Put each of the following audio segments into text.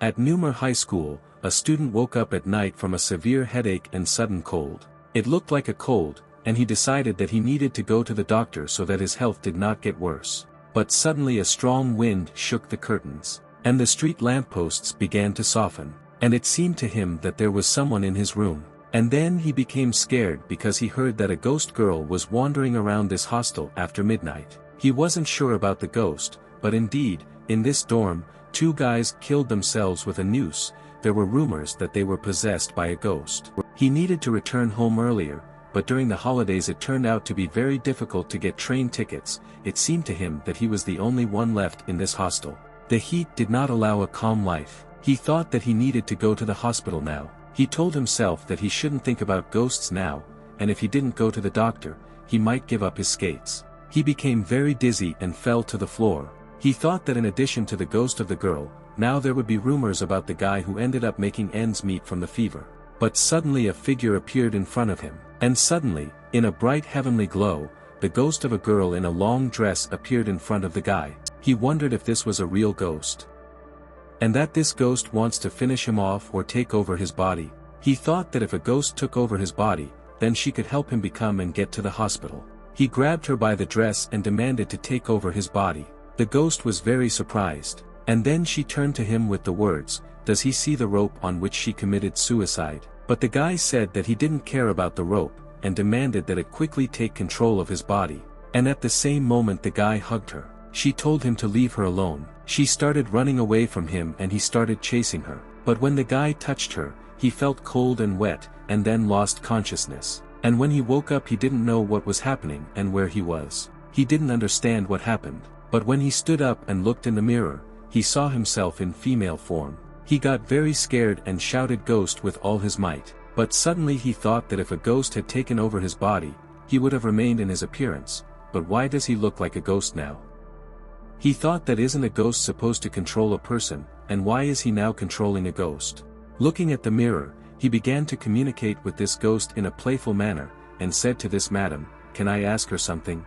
At Newmer High School, a student woke up at night from a severe headache and sudden cold. It looked like a cold, and he decided that he needed to go to the doctor so that his health did not get worse. But suddenly a strong wind shook the curtains, and the street lampposts began to soften, and it seemed to him that there was someone in his room. And then he became scared because he heard that a ghost girl was wandering around this hostel after midnight. He wasn't sure about the ghost, but indeed, in this dorm, 2 guys killed themselves with a noose. There were rumors that they were possessed by a ghost. He needed to return home earlier, but during the holidays it turned out to be very difficult to get train tickets. It seemed to him that he was the only one left in this hostel. The heat did not allow a calm life. He thought that he needed to go to the hospital now. He told himself that he shouldn't think about ghosts now, and if he didn't go to the doctor, he might give up his skates. He became very dizzy and fell to the floor. He thought that in addition to the ghost of the girl, now there would be rumors about the guy who ended up making ends meet from the fever. But suddenly a figure appeared in front of him, and suddenly, in a bright heavenly glow, the ghost of a girl in a long dress appeared in front of the guy. He wondered if this was a real ghost, and that this ghost wants to finish him off or take over his body. He thought that if a ghost took over his body, then she could help him become and get to the hospital. He grabbed her by the dress and demanded to take over his body. The ghost was very surprised, and then she turned to him with the words, "Does he see the rope on which she committed suicide?" But the guy said that he didn't care about the rope, and demanded that it quickly take control of his body. And at the same moment the guy hugged her. She told him to leave her alone. She started running away from him and he started chasing her. But when the guy touched her, he felt cold and wet, and then lost consciousness. And when he woke up he didn't know what was happening and where he was. He didn't understand what happened. But when he stood up and looked in the mirror, he saw himself in female form. He got very scared and shouted "Ghost" with all his might. But suddenly he thought that if a ghost had taken over his body, he would have remained in his appearance. But why does he look like a ghost now? He thought that isn't a ghost supposed to control a person, and why is he now controlling a ghost? Looking at the mirror, he began to communicate with this ghost in a playful manner, and said to this madam, "Can I ask her something?"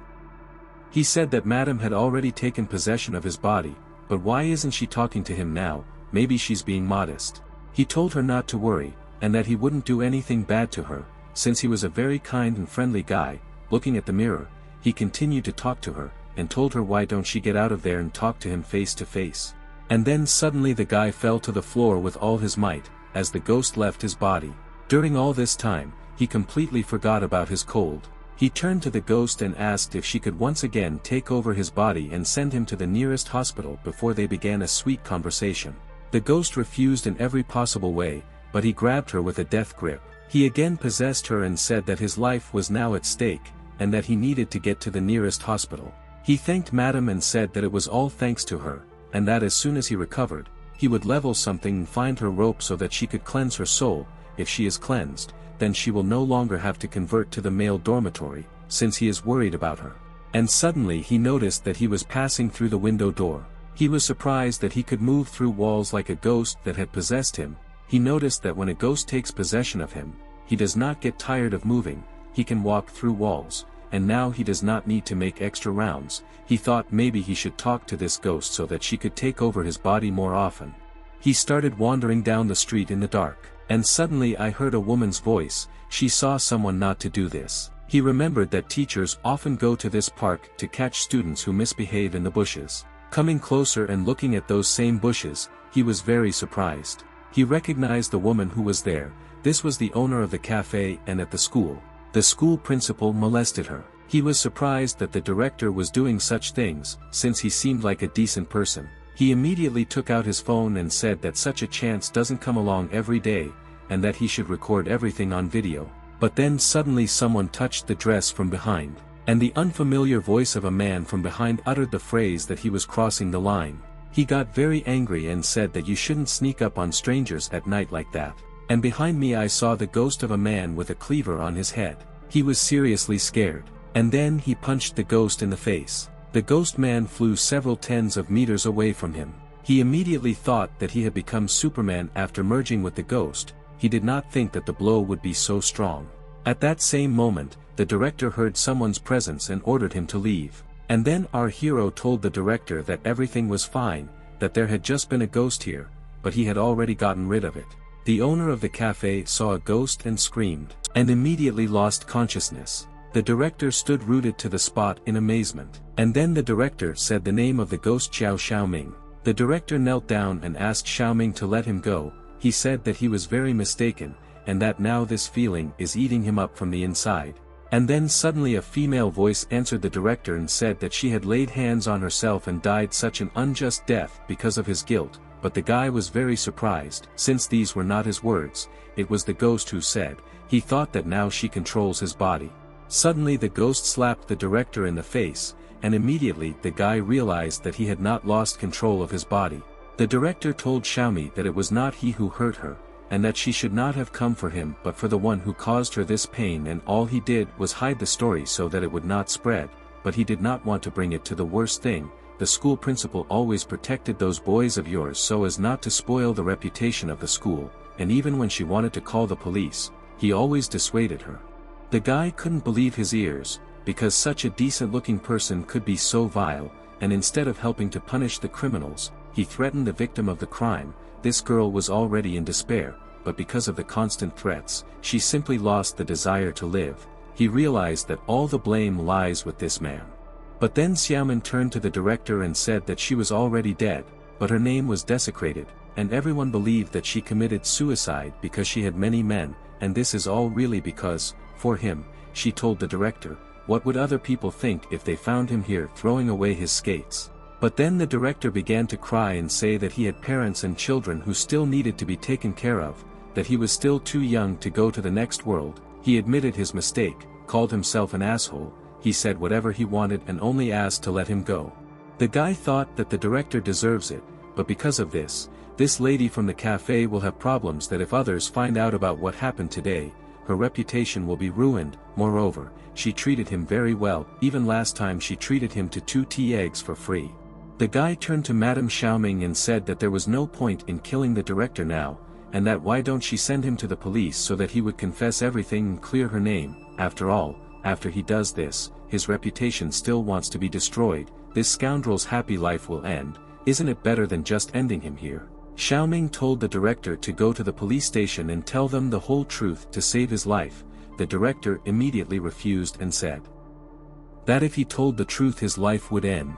He said that madam had already taken possession of his body, but why isn't she talking to him now? Maybe she's being modest. He told her not to worry, and that he wouldn't do anything bad to her, since he was a very kind and friendly guy. Looking at the mirror, he continued to talk to her, and told her why don't she get out of there and talk to him face to face. And then suddenly the guy fell to the floor with all his might, as the ghost left his body. During all this time, he completely forgot about his cold. He turned to the ghost and asked if she could once again take over his body and send him to the nearest hospital before they began a sweet conversation. The ghost refused in every possible way, but he grabbed her with a death grip. He again possessed her and said that his life was now at stake, and that he needed to get to the nearest hospital. He thanked madam and said that it was all thanks to her, and that as soon as he recovered, he would level something and find her rope so that she could cleanse her soul. If she is cleansed, then she will no longer have to convert to the male dormitory, since he is worried about her. And suddenly he noticed that he was passing through the window door. He was surprised that he could move through walls like a ghost that had possessed him. He noticed that when a ghost takes possession of him, he does not get tired of moving, he can walk through walls, and now he does not need to make extra rounds. He thought maybe he should talk to this ghost so that she could take over his body more often. He started wandering down the street in the dark, and suddenly I heard a woman's voice. She saw someone not to do this. He remembered that teachers often go to this park to catch students who misbehave in the bushes. Coming closer and looking at those same bushes, he was very surprised. He recognized the woman who was there. This was the owner of the cafe, and at the school, the school principal molested her. He was surprised that the director was doing such things, since he seemed like a decent person. He immediately took out his phone and said that such a chance doesn't come along every day, and that he should record everything on video. But then suddenly someone touched the dress from behind, and the unfamiliar voice of a man from behind uttered the phrase that he was crossing the line. He got very angry and said that you shouldn't sneak up on strangers at night like that. And behind me I saw the ghost of a man with a cleaver on his head. He was seriously scared. And then he punched the ghost in the face. The ghost man flew several tens of meters away from him. He immediately thought that he had become Superman after merging with the ghost. He did not think that the blow would be so strong. At that same moment, the director heard someone's presence and ordered him to leave. And then our hero told the director that everything was fine, that there had just been a ghost here, but he had already gotten rid of it. The owner of the cafe saw a ghost and screamed, and immediately lost consciousness. The director stood rooted to the spot in amazement. And then the director said the name of the ghost, Xiao Xiaoming. The director knelt down and asked Xiaoming to let him go. He said that he was very mistaken, and that now this feeling is eating him up from the inside. And then suddenly a female voice answered the director and said that she had laid hands on herself and died such an unjust death because of his guilt, but the guy was very surprised, since these were not his words, it was the ghost who said. He thought that now she controls his body. Suddenly the ghost slapped the director in the face, and immediately the guy realized that he had not lost control of his body. The director told Xiaomi that it was not he who hurt her, and that she should not have come for him but for the one who caused her this pain, and all he did was hide the story so that it would not spread, but he did not want to bring it to the worst thing. The school principal always protected those boys of yours so as not to spoil the reputation of the school, and even when she wanted to call the police, he always dissuaded her. The guy couldn't believe his ears, because such a decent-looking person could be so vile, and instead of helping to punish the criminals, he threatened the victim of the crime. This girl was already in despair, but because of the constant threats, she simply lost the desire to live. He realized that all the blame lies with this man. But then Xiaomin turned to the director and said that she was already dead, but her name was desecrated, and everyone believed that she committed suicide because she had many men, and this is all really because, for him, she told the director, what would other people think if they found him here throwing away his skates? But then the director began to cry and say that he had parents and children who still needed to be taken care of, that he was still too young to go to the next world. He admitted his mistake, called himself an asshole, he said whatever he wanted and only asked to let him go. The guy thought that the director deserves it, but because of this lady from the cafe will have problems, that if others find out about what happened today, her reputation will be ruined. Moreover, she treated him very well, even last time she treated him to 2 tea eggs for free. The guy turned to Madame Xiaoming and said that there was no point in killing the director now, and that why don't she send him to the police so that he would confess everything and clear her name. After all, after he does this, his reputation still wants to be destroyed. This scoundrel's happy life will end. Isn't it better than just ending him here? Xiaoming told the director to go to the police station and tell them the whole truth to save his life. The director immediately refused and said that if he told the truth his life would end.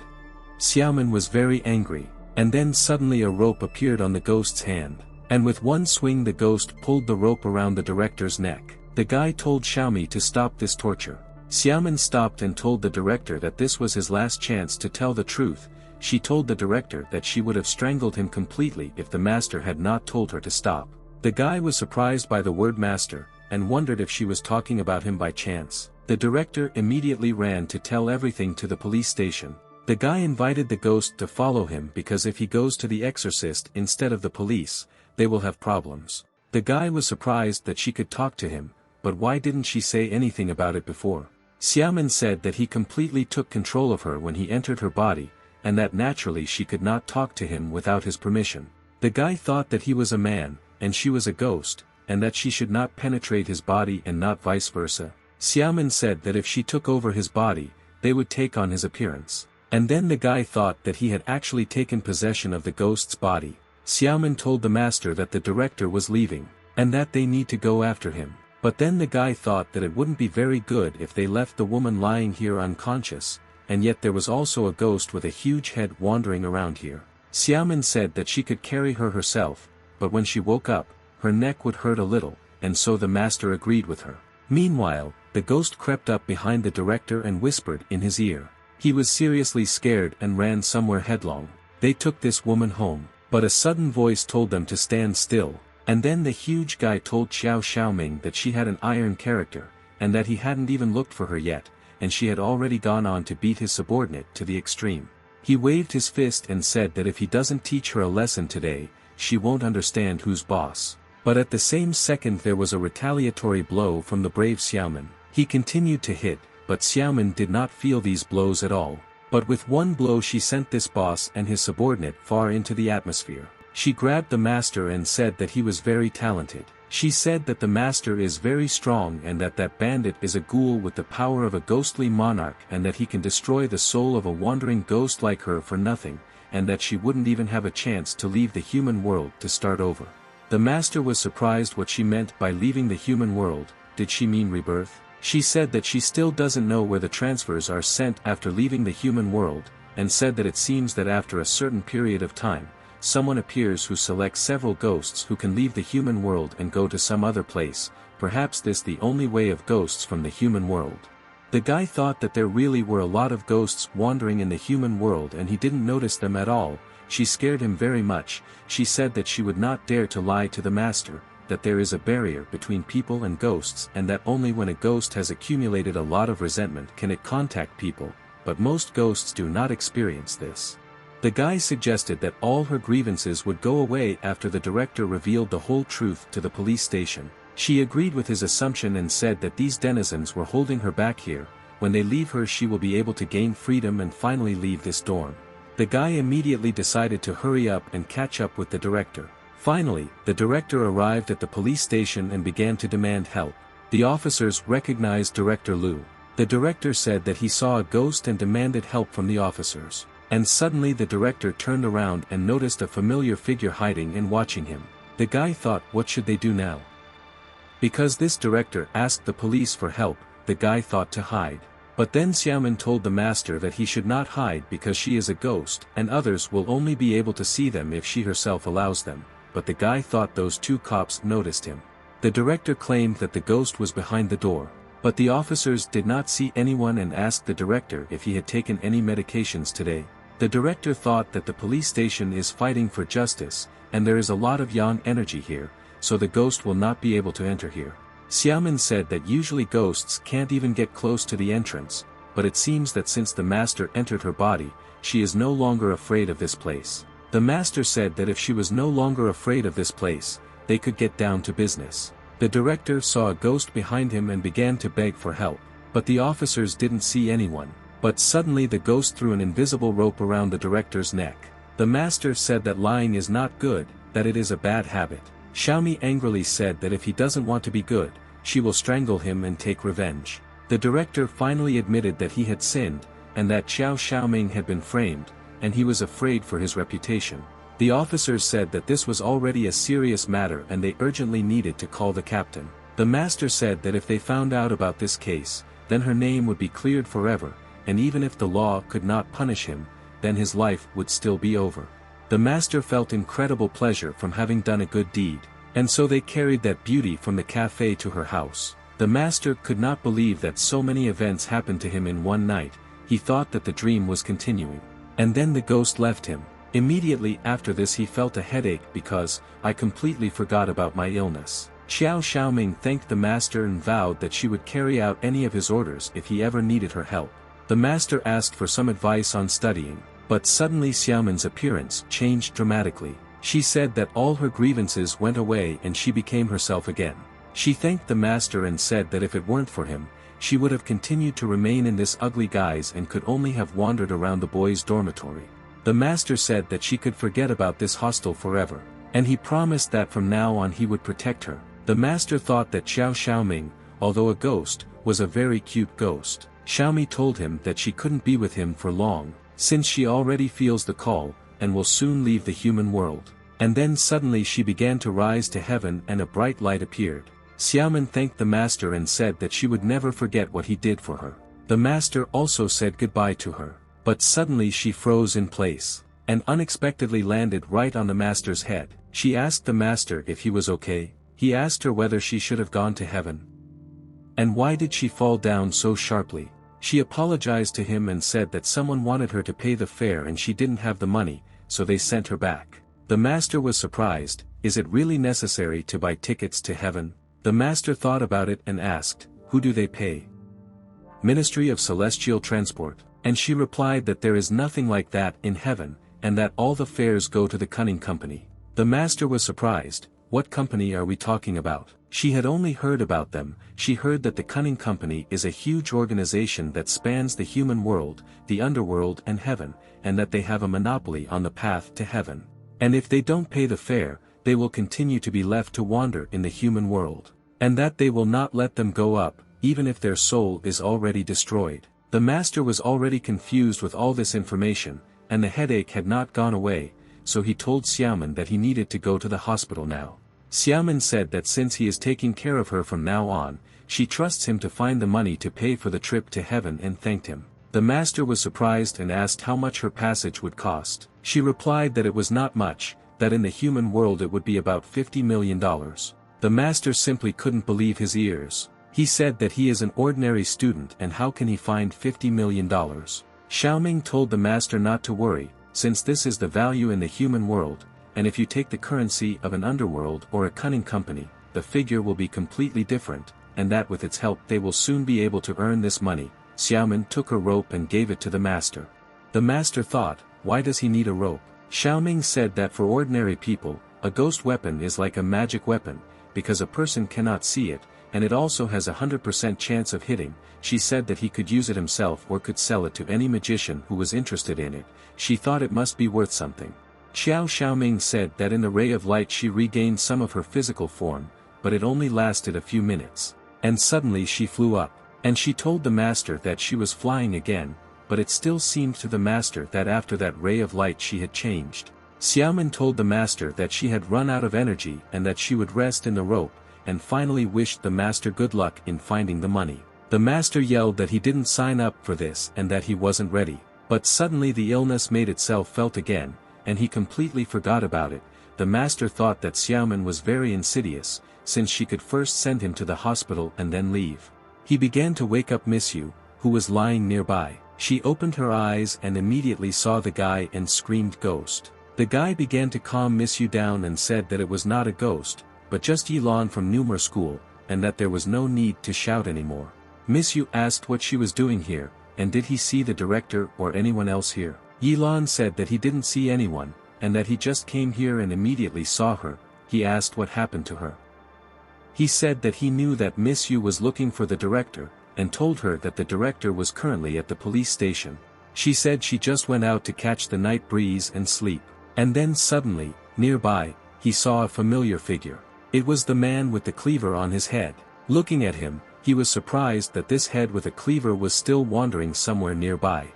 Xiaomin was very angry, and then suddenly a rope appeared on the ghost's hand, and with one swing the ghost pulled the rope around the director's neck. The guy told Xiaomi to stop this torture. Xiaomin stopped and told the director that this was his last chance to tell the truth. She told the director that she would have strangled him completely if the master had not told her to stop. The guy was surprised by the word master, and wondered if she was talking about him by chance. The director immediately ran to tell everything to the police station. The guy invited the ghost to follow him because if he goes to the exorcist instead of the police, they will have problems. The guy was surprised that she could talk to him, but why didn't she say anything about it before? Xiaomin said that he completely took control of her when he entered her body, and that naturally she could not talk to him without his permission. The guy thought that he was a man, and she was a ghost, and that she should not penetrate his body and not vice versa. Xiaomin said that if she took over his body, they would take on his appearance. And then the guy thought that he had actually taken possession of the ghost's body. Xiaomin told the master that the director was leaving, and that they need to go after him. But then the guy thought that it wouldn't be very good if they left the woman lying here unconscious, and yet there was also a ghost with a huge head wandering around here. Xiaomin said that she could carry her herself, but when she woke up, her neck would hurt a little, and so the master agreed with her. Meanwhile, the ghost crept up behind the director and whispered in his ear. He was seriously scared and ran somewhere headlong. They took this woman home, but a sudden voice told them to stand still, and then the huge guy told Xiao Xiaoming that she had an iron character, and that he hadn't even looked for her yet, and she had already gone on to beat his subordinate to the extreme. He waved his fist and said that if he doesn't teach her a lesson today, she won't understand who's boss. But at the same second there was a retaliatory blow from the brave Xiaomin. He continued to hit, but Xiaomin did not feel these blows at all. But with one blow she sent this boss and his subordinate far into the atmosphere. She grabbed the master and said that he was very talented. She said that the master is very strong and that bandit is a ghoul with the power of a ghostly monarch and that he can destroy the soul of a wandering ghost like her for nothing, and that she wouldn't even have a chance to leave the human world to start over. The master was surprised what she meant by leaving the human world. Did she mean rebirth? She said that she still doesn't know where the transfers are sent after leaving the human world, and said that it seems that after a certain period of time, someone appears who selects several ghosts who can leave the human world and go to some other place, perhaps this the only way of ghosts from the human world. The guy thought that there really were a lot of ghosts wandering in the human world and he didn't notice them at all. She scared him very much. She said that she would not dare to lie to the master, that there is a barrier between people and ghosts and that only when a ghost has accumulated a lot of resentment can it contact people, but most ghosts do not experience this. The guy suggested that all her grievances would go away after the director revealed the whole truth to the police station. She agreed with his assumption and said that these denizens were holding her back here. When they leave her she will be able to gain freedom and finally leave this dorm. The guy immediately decided to hurry up and catch up with the director. Finally, the director arrived at the police station and began to demand help. The officers recognized Director Liu. The director said that he saw a ghost and demanded help from the officers. And suddenly the director turned around and noticed a familiar figure hiding and watching him. The guy thought, what should they do now? Because this director asked the police for help, the guy thought to hide. But then Xiaomin told the master that he should not hide because she is a ghost and others will only be able to see them if she herself allows them. But the guy thought those two cops noticed him. The director claimed that the ghost was behind the door. But the officers did not see anyone and asked the director if he had taken any medications today. The director thought that the police station is fighting for justice, and there is a lot of yang energy here, so the ghost will not be able to enter here. Xiaomin said that usually ghosts can't even get close to the entrance, but it seems that since the master entered her body, she is no longer afraid of this place. The master said that if she was no longer afraid of this place, they could get down to business. The director saw a ghost behind him and began to beg for help, but the officers didn't see anyone. But suddenly the ghost threw an invisible rope around the director's neck. The master said that lying is not good, that it is a bad habit. Xiaomi angrily said that if he doesn't want to be good, she will strangle him and take revenge. The director finally admitted that he had sinned, and that Xiaoming had been framed, and he was afraid for his reputation. The officers said that this was already a serious matter and they urgently needed to call the captain. The master said that if they found out about this case, then her name would be cleared forever, and even if the law could not punish him, then his life would still be over. The master felt incredible pleasure from having done a good deed, and so they carried that beauty from the cafe to her house. The master could not believe that so many events happened to him in one night. He thought that the dream was continuing. And then the ghost left him. Immediately after this he felt a headache because, I completely forgot about my illness. Xiaoming thanked the master and vowed that she would carry out any of his orders if he ever needed her help. The master asked for some advice on studying, but suddenly Xiaomin's appearance changed dramatically. She said that all her grievances went away and she became herself again. She thanked the master and said that if it weren't for him, she would have continued to remain in this ugly guise and could only have wandered around the boys' dormitory. The master said that she could forget about this hostel forever, and he promised that from now on he would protect her. The master thought that Xiaoming, although a ghost, was a very cute ghost. Xiaomi told him that she couldn't be with him for long, since she already feels the call, and will soon leave the human world. And then suddenly she began to rise to heaven and a bright light appeared. Xiaomin thanked the master and said that she would never forget what he did for her. The master also said goodbye to her, but suddenly she froze in place, and unexpectedly landed right on the master's head. She asked the master if he was okay. He asked her whether she should have gone to heaven. And why did she fall down so sharply? She apologized to him and said that someone wanted her to pay the fare and she didn't have the money, so they sent her back. The master was surprised. Is it really necessary to buy tickets to heaven? The master thought about it and asked, who do they pay? Ministry of Celestial Transport. And she replied that there is nothing like that in heaven, and that all the fares go to the Cunning Company. The master was surprised. What company are we talking about? She had only heard about them. She heard that the Cunning Company is a huge organization that spans the human world, the underworld and heaven, and that they have a monopoly on the path to heaven. And if they don't pay the fare, they will continue to be left to wander in the human world. And that they will not let them go up, even if their soul is already destroyed. The master was already confused with all this information, and the headache had not gone away, so he told Xiaomin that he needed to go to the hospital now. Xiaomin said that since he is taking care of her from now on, she trusts him to find the money to pay for the trip to heaven and thanked him. The master was surprised and asked how much her passage would cost. She replied that it was not much, that in the human world it would be about $50 million. The master simply couldn't believe his ears. He said that he is an ordinary student and how can he find $50 million? Xiaoming told the master not to worry, since this is the value in the human world, and if you take the currency of an underworld or a cunning company, the figure will be completely different, and that with its help they will soon be able to earn this money. Xiaomin took a rope and gave it to the master. The master thought, why does he need a rope? Xiaoming said that for ordinary people, a ghost weapon is like a magic weapon, because a person cannot see it, and it also has a 100% chance of hitting. She said that he could use it himself or could sell it to any magician who was interested in it. She thought it must be worth something. Xiaoming said that in the ray of light she regained some of her physical form, but it only lasted a few minutes. And suddenly she flew up, and she told the master that she was flying again, but it still seemed to the master that after that ray of light she had changed. Xiaomin told the master that she had run out of energy and that she would rest in the rope, and finally wished the master good luck in finding the money. The master yelled that he didn't sign up for this and that he wasn't ready, but suddenly the illness made itself felt again, and he completely forgot about it. The master thought that Xiaomin was very insidious, since she could first send him to the hospital and then leave. He began to wake up Miss Yu, who was lying nearby. She opened her eyes and immediately saw the guy and screamed ghost. The guy began to calm Miss Yu down and said that it was not a ghost, but just Yilan from Numer school, and that there was no need to shout anymore. Miss Yu asked what she was doing here, and did he see the director or anyone else here. Yilan said that he didn't see anyone, and that he just came here and immediately saw her. He asked what happened to her. He said that he knew that Miss Yu was looking for the director, and told her that the director was currently at the police station. She said she just went out to catch the night breeze and sleep. And then suddenly, nearby, he saw a familiar figure. It was the man with the cleaver on his head. Looking at him, he was surprised that this head with a cleaver was still wandering somewhere nearby.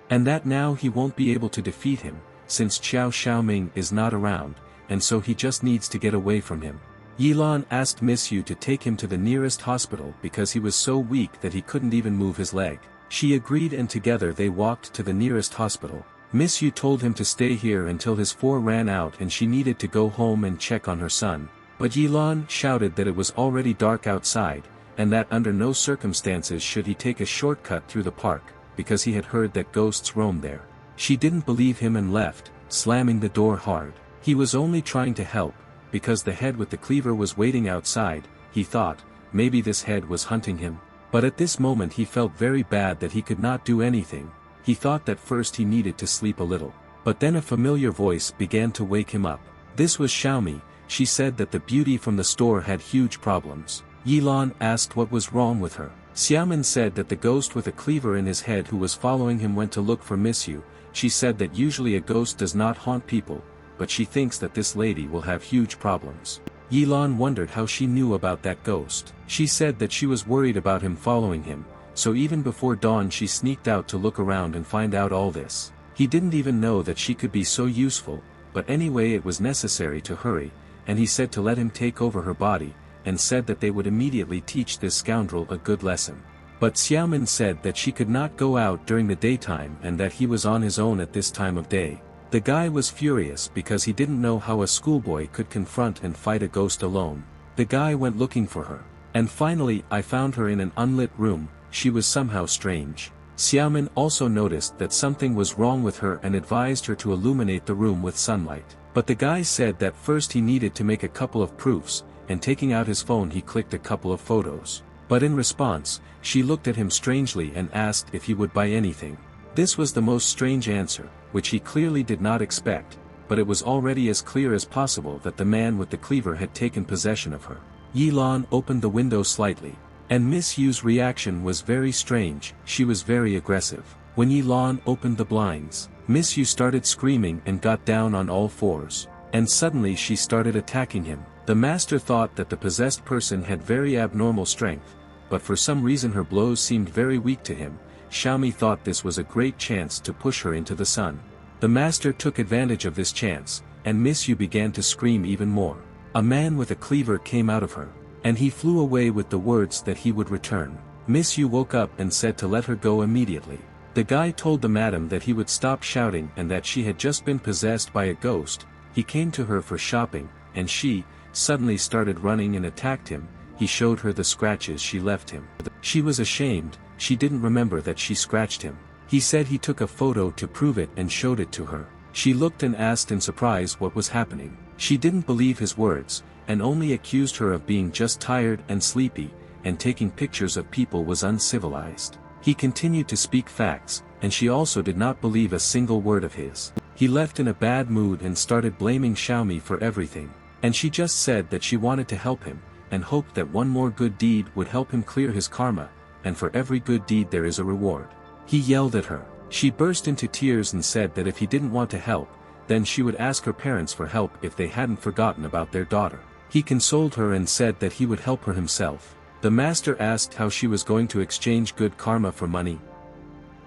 And that now he won't be able to defeat him, since Xiaoming is not around, and so he just needs to get away from him. Yilan asked Miss Yu to take him to the nearest hospital because he was so weak that he couldn't even move his leg. She agreed and together they walked to the nearest hospital. Miss Yu told him to stay here until his 4 ran out and she needed to go home and check on her son. But Yilan shouted that it was already dark outside, and that under no circumstances should he take a shortcut through the park, because he had heard that ghosts roamed there. She didn't believe him and left, slamming the door hard. He was only trying to help, because the head with the cleaver was waiting outside. He thought, maybe this head was hunting him. But at this moment he felt very bad that he could not do anything. He thought that first he needed to sleep a little. But then a familiar voice began to wake him up. This was Xiaomi. She said that the beauty from the store had huge problems. Yilan asked what was wrong with her. Xiaomin said that the ghost with a cleaver in his head who was following him went to look for Miss Yu. She said that usually a ghost does not haunt people, but she thinks that this lady will have huge problems. Yilan wondered how she knew about that ghost. She said that she was worried about him following him, so even before dawn she sneaked out to look around and find out all this. He didn't even know that she could be so useful, but anyway it was necessary to hurry, and he said to let him take over her body, and said that they would immediately teach this scoundrel a good lesson. But Xiaomin said that she could not go out during the daytime and that he was on his own at this time of day. The guy was furious because he didn't know how a schoolboy could confront and fight a ghost alone. The guy went looking for her. And finally I found her in an unlit room. She was somehow strange. Xiaomin also noticed that something was wrong with her and advised her to illuminate the room with sunlight. But the guy said that first he needed to make a couple of proofs, and taking out his phone he clicked a couple of photos. But in response, she looked at him strangely and asked if he would buy anything. This was the most strange answer, which he clearly did not expect, but it was already as clear as possible that the man with the cleaver had taken possession of her. Yilan opened the window slightly, and Miss Yu's reaction was very strange. She was very aggressive. When Yilan opened the blinds, Miss Yu started screaming and got down on all fours. And suddenly she started attacking him. The master thought that the possessed person had very abnormal strength, but for some reason her blows seemed very weak to him, Xiaomi thought this was a great chance to push her into the sun. The master took advantage of this chance, and Miss Yu began to scream even more. A man with a cleaver came out of her, and he flew away with the words that he would return. Miss Yu woke up and said to let her go immediately. The guy told the madam that he would stop shouting and that she had just been possessed by a ghost. He came to her for shopping, and she, suddenly started running and attacked him. He showed her the scratches she left him. She was ashamed, she didn't remember that she scratched him. He said he took a photo to prove it and showed it to her. She looked and asked in surprise what was happening. She didn't believe his words, and only accused her of being just tired and sleepy, and taking pictures of people was uncivilized. He continued to speak facts, and she also did not believe a single word of his. He left in a bad mood and started blaming Xiaomi for everything, and she just said that she wanted to help him, and hoped that one more good deed would help him clear his karma, and for every good deed there is a reward. He yelled at her. She burst into tears and said that if he didn't want to help, then she would ask her parents for help if they hadn't forgotten about their daughter. He consoled her and said that he would help her himself. The master asked how she was going to exchange good karma for money.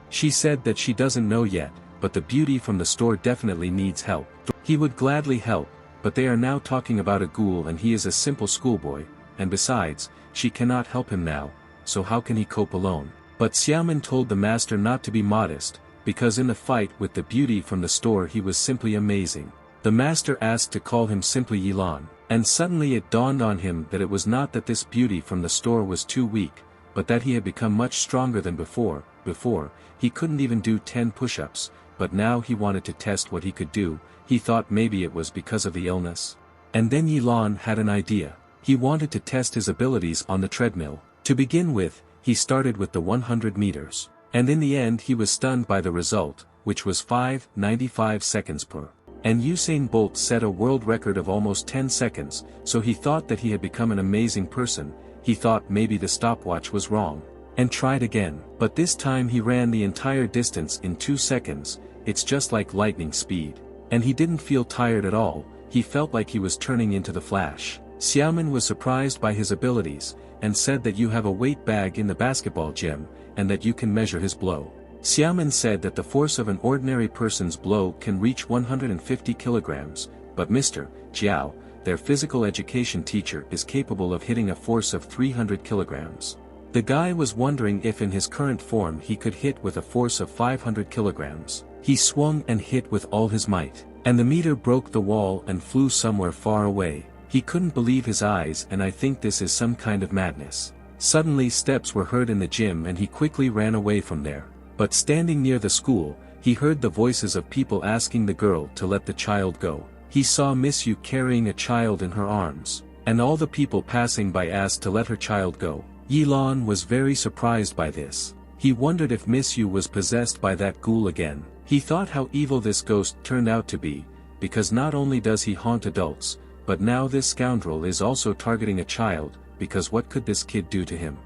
She said that she doesn't know yet, but the beauty from the store definitely needs help. He would gladly help, but they are now talking about a ghoul and he is a simple schoolboy, and besides, she cannot help him now, so how can he cope alone? But Xiaomin told the master not to be modest, because in the fight with the beauty from the store he was simply amazing. The master asked to call him simply Yilan, and suddenly it dawned on him that it was not that this beauty from the store was too weak, but that he had become much stronger than before. Before, he couldn't even do 10 push-ups, but now he wanted to test what he could do. He thought maybe it was because of the illness. And then Yilan had an idea. He wanted to test his abilities on the treadmill. To begin with, he started with the 100 meters. And in the end he was stunned by the result, which was 5.95 seconds per. And Usain Bolt set a world record of almost 10 seconds, so he thought that he had become an amazing person. He thought maybe the stopwatch was wrong. And tried again. But this time he ran the entire distance in 2 seconds. It's just like lightning speed. And he didn't feel tired at all, he felt like he was turning into the Flash. Xiaomin was surprised by his abilities, and said that you have a weight bag in the basketball gym, and that you can measure his blow. Xiaomin said that the force of an ordinary person's blow can reach 150 kilograms, but Mr. Jiao, their physical education teacher, is capable of hitting a force of 300 kilograms. The guy was wondering if in his current form he could hit with a force of 500 kilograms. He swung and hit with all his might, and the meter broke the wall and flew somewhere far away. He couldn't believe his eyes, and I think this is some kind of madness. Suddenly steps were heard in the gym and he quickly ran away from there. But standing near the school, he heard the voices of people asking the girl to let the child go. He saw Miss Yu carrying a child in her arms, and all the people passing by asked to let her child go. Yilan was very surprised by this. He wondered if Miss Yu was possessed by that ghoul again. He thought how evil this ghost turned out to be, because not only does he haunt adults, but now this scoundrel is also targeting a child, because what could this kid do to him?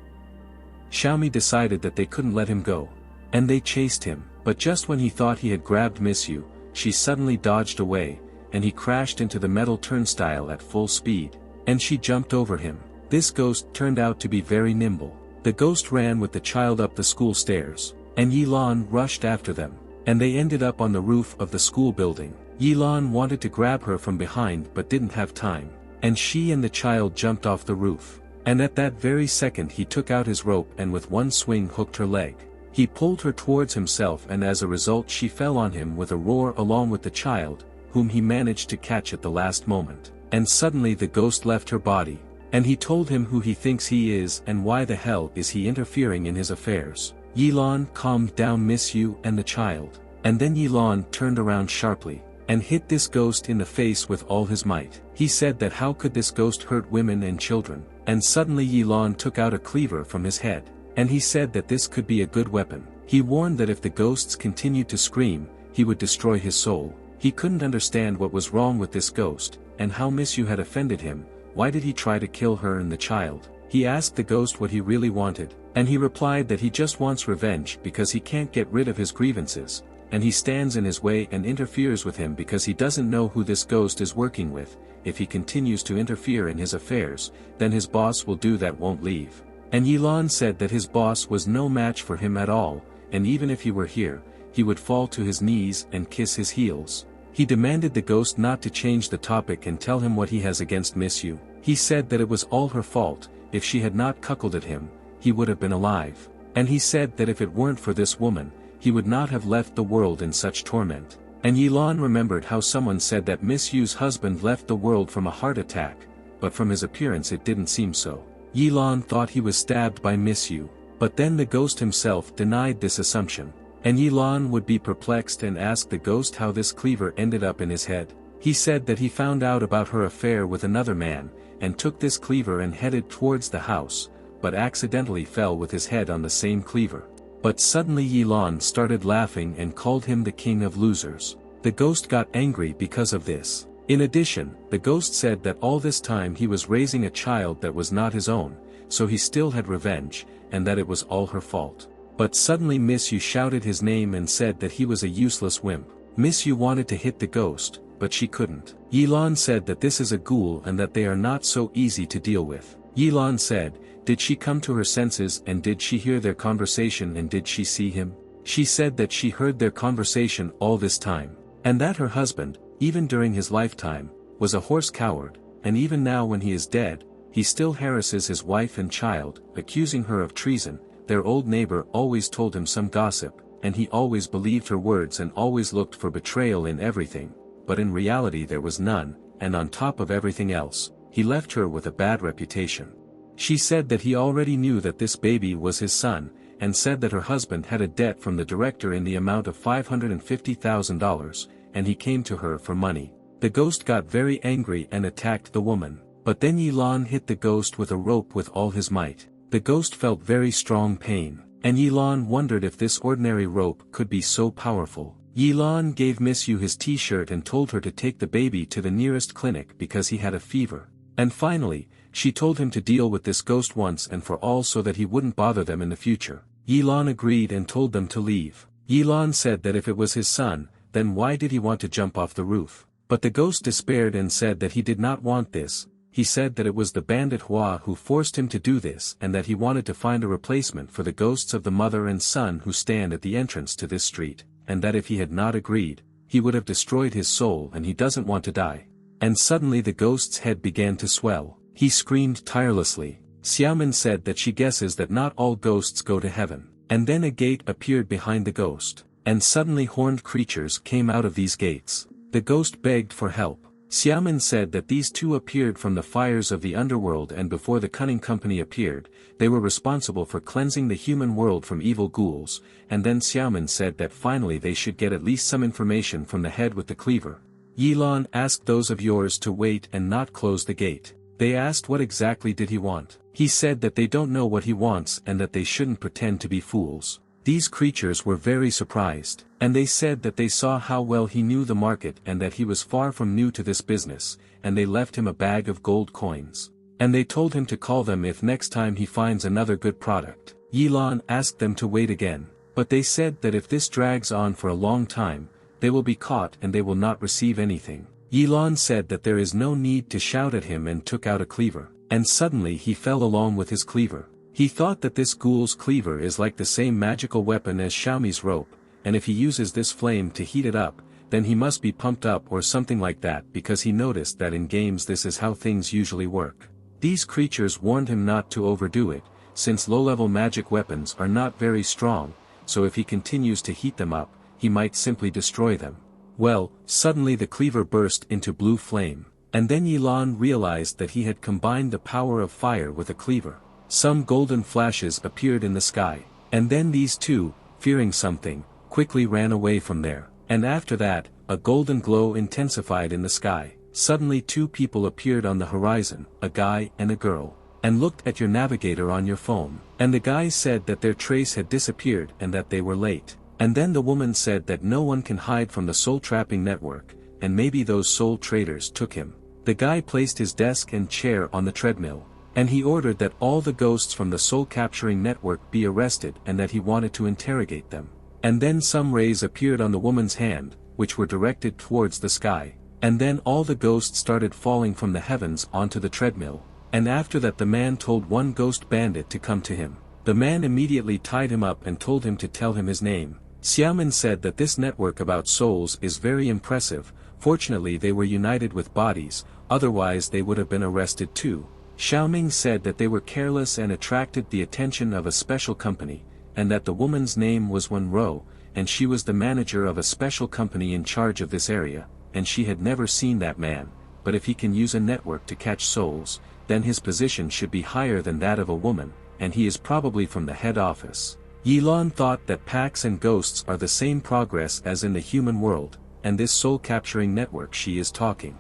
Xiaomi decided that they couldn't let him go. And they chased him, but just when he thought he had grabbed Miss Yu, she suddenly dodged away, and he crashed into the metal turnstile at full speed, and she jumped over him. This ghost turned out to be very nimble. The ghost ran with the child up the school stairs, and Yilan rushed after them, and they ended up on the roof of the school building. Yilan wanted to grab her from behind but didn't have time, and she and the child jumped off the roof, and at that very second he took out his rope and with one swing hooked her leg. He pulled her towards himself and as a result she fell on him with a roar along with the child, whom he managed to catch at the last moment. And suddenly the ghost left her body, and he told him who he thinks he is and why the hell is he interfering in his affairs. Yilan calmed down Miss Yu and the child, and then Yilan turned around sharply, and hit this ghost in the face with all his might. He said that how could this ghost hurt women and children, and suddenly Yilan took out a cleaver from his head. And he said that this could be a good weapon. He warned that if the ghosts continued to scream, he would destroy his soul. He couldn't understand what was wrong with this ghost, and how Miss Yu had offended him. Why did he try to kill her and the child? He asked the ghost what he really wanted, and he replied that he just wants revenge because he can't get rid of his grievances, and he stands in his way and interferes with him because he doesn't know who this ghost is working with. If he continues to interfere in his affairs, then his boss will do that won't leave. And Yilan said that his boss was no match for him at all, and even if he were here, he would fall to his knees and kiss his heels. He demanded the ghost not to change the topic and tell him what he has against Miss Yu. He said that it was all her fault. If she had not cuckolded him, he would have been alive. And he said that if it weren't for this woman, he would not have left the world in such torment. And Yilan remembered how someone said that Miss Yu's husband left the world from a heart attack, but from his appearance it didn't seem so. Yilan thought he was stabbed by Miss Yu, but then the ghost himself denied this assumption. And Yilan would be perplexed and ask the ghost how this cleaver ended up in his head. He said that he found out about her affair with another man, and took this cleaver and headed towards the house, but accidentally fell with his head on the same cleaver. But suddenly Yilan started laughing and called him the king of losers. The ghost got angry because of this. In addition, the ghost said that all this time he was raising a child that was not his own, so he still had revenge, and that it was all her fault. But suddenly Miss Yu shouted his name and said that he was a useless wimp. Miss Yu wanted to hit the ghost, but she couldn't. Yilan said that this is a ghoul and that they are not so easy to deal with. Yilan said, did she come to her senses and did she hear their conversation and did she see him? She said that she heard their conversation all this time. And that her husband, even during his lifetime, was a horse coward, and even now when he is dead, he still harasses his wife and child, accusing her of treason. Their old neighbor always told him some gossip, and he always believed her words and always looked for betrayal in everything, but in reality there was none, and on top of everything else, he left her with a bad reputation. She said that he already knew that this baby was his son, and said that her husband had a debt from the director in the amount of $550,000, and he came to her for money. The ghost got very angry and attacked the woman, but then Yilan hit the ghost with a rope with all his might. The ghost felt very strong pain, and Yilan wondered if this ordinary rope could be so powerful. Yilan gave Miss Yu his t-shirt and told her to take the baby to the nearest clinic because he had a fever. And finally, she told him to deal with this ghost once and for all so that he wouldn't bother them in the future. Yilan agreed and told them to leave. Yilan said that if it was his son, then why did he want to jump off the roof? But the ghost despaired and said that he did not want this. He said that it was the bandit Hua who forced him to do this and that he wanted to find a replacement for the ghosts of the mother and son who stand at the entrance to this street, and that if he had not agreed, he would have destroyed his soul and he doesn't want to die. And suddenly the ghost's head began to swell. He screamed tirelessly. Xiaomin said that she guesses that not all ghosts go to heaven. And then a gate appeared behind the ghost. And suddenly horned creatures came out of these gates. The ghost begged for help. Xiaomin said that these two appeared from the fires of the underworld and before the cunning company appeared, they were responsible for cleansing the human world from evil ghouls, and then Xiaomin said that finally they should get at least some information from the head with the cleaver. Yilan asked those of yours to wait and not close the gate. They asked what exactly did he want. He said that they don't know what he wants and that they shouldn't pretend to be fools. These creatures were very surprised, and they said that they saw how well he knew the market and that he was far from new to this business, and they left him a bag of gold coins. And they told him to call them if next time he finds another good product. Yilan asked them to wait again, but they said that if this drags on for a long time, they will be caught and they will not receive anything. Yilan said that there is no need to shout at him and took out a cleaver, and suddenly he fell along with his cleaver. He thought that this ghoul's cleaver is like the same magical weapon as Xiaomi's rope, and if he uses this flame to heat it up, then he must be pumped up or something like that because he noticed that in games this is how things usually work. These creatures warned him not to overdo it, since low-level magic weapons are not very strong, so if he continues to heat them up, he might simply destroy them. Well, suddenly the cleaver burst into blue flame, and then Yilan realized that he had combined the power of fire with a cleaver. Some golden flashes appeared in the sky, and then these two, fearing something, quickly ran away from there, and after that, a golden glow intensified in the sky. Suddenly two people appeared on the horizon, a guy and a girl, and looked at your navigator on your phone, and the guy said that their trace had disappeared and that they were late. And then the woman said that no one can hide from the soul trapping network, and maybe those soul traders took him. The guy placed his desk and chair on the treadmill, and he ordered that all the ghosts from the soul capturing network be arrested and that he wanted to interrogate them. And then some rays appeared on the woman's hand, which were directed towards the sky, and then all the ghosts started falling from the heavens onto the treadmill, and after that the man told one ghost bandit to come to him. The man immediately tied him up and told him to tell him his name. Xiaomin said that this network about souls is very impressive. Fortunately they were united with bodies, otherwise they would have been arrested too. Xiaoming said that they were careless and attracted the attention of a special company, and that the woman's name was Wenro, and she was the manager of a special company in charge of this area, and she had never seen that man, but if he can use a network to catch souls, then his position should be higher than that of a woman, and he is probably from the head office. Yilan thought that packs and ghosts are the same progress as in the human world, and this soul-capturing network she is talking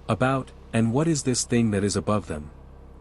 about, and what is this thing that is above them?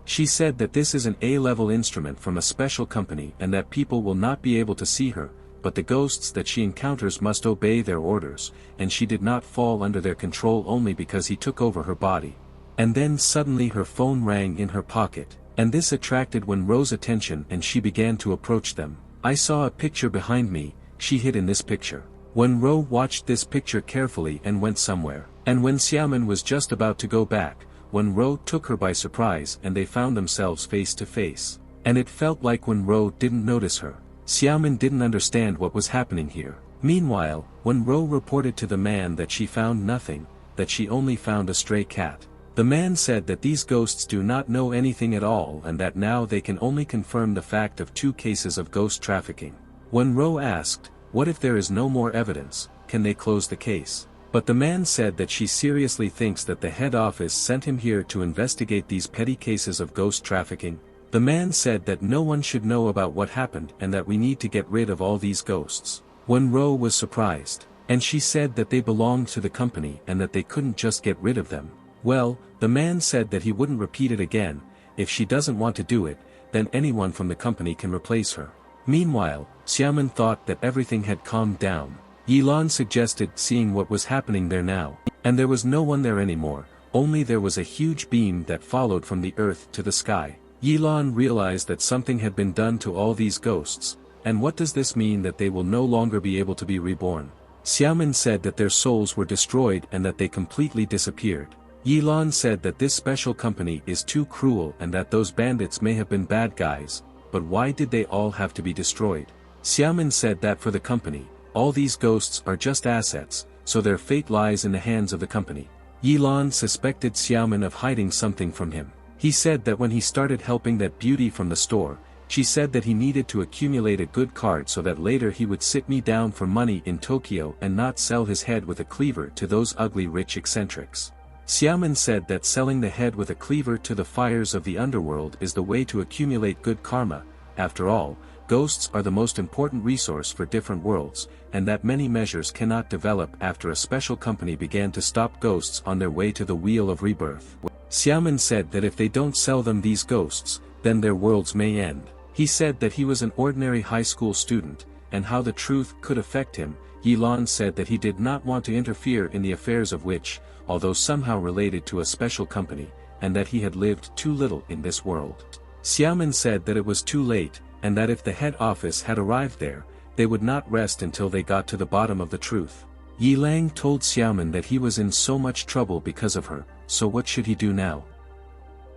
She said that this is an A-level instrument from a special company and that people will not be able to see her, but the ghosts that she encounters must obey their orders, and she did not fall under their control only because he took over her body. And then suddenly her phone rang in her pocket, and this attracted Wenro's attention and she began to approach them. I saw a picture behind me, she hid in this picture. Wenro watched this picture carefully and went somewhere, and when Xiaomin was just about to go back, Wenro took her by surprise and they found themselves face to face. And it felt like Wenro didn't notice her. Xiaomin didn't understand what was happening here. Meanwhile, Wenro reported to the man that she found nothing, that she only found a stray cat. The man said that these ghosts do not know anything at all and that now they can only confirm the fact of 2 cases of ghost trafficking. Wenro asked, what if there is no more evidence, can they close the case? But the man said that she seriously thinks that the head office sent him here to investigate these petty cases of ghost trafficking. The man said that no one should know about what happened and that we need to get rid of all these ghosts. Wenro was surprised, and she said that they belonged to the company and that they couldn't just get rid of them. Well, the man said that he wouldn't repeat it again. If she doesn't want to do it, then anyone from the company can replace her. Meanwhile, Xiaomin thought that everything had calmed down. Yilan suggested seeing what was happening there now, and there was no one there anymore, only there was a huge beam that followed from the earth to the sky. Yilan realized that something had been done to all these ghosts, and what does this mean that they will no longer be able to be reborn? Xiaomin said that their souls were destroyed and that they completely disappeared. Yilan said that this special company is too cruel and that those bandits may have been bad guys, but why did they all have to be destroyed? Xiaomin said that for the company, all these ghosts are just assets, so their fate lies in the hands of the company. Yilan suspected Xiaomin of hiding something from him. He said that when he started helping that beauty from the store, she said that he needed to accumulate a good card so that later he would sit me down for money in Tokyo and not sell his head with a cleaver to those ugly rich eccentrics. Xiaomin said that selling the head with a cleaver to the fires of the underworld is the way to accumulate good karma. After all, ghosts are the most important resource for different worlds, and that many measures cannot develop after a special company began to stop ghosts on their way to the wheel of rebirth. Xiaomin said that if they don't sell them these ghosts, then their worlds may end. He said that he was an ordinary high school student, and how the truth could affect him. Yilan said that he did not want to interfere in the affairs of which, although somehow related to a special company, and that he had lived too little in this world. Xiaomin said that it was too late, and that if the head office had arrived there, they would not rest until they got to the bottom of the truth. Yilang told Xiaomin that he was in so much trouble because of her, so what should he do now?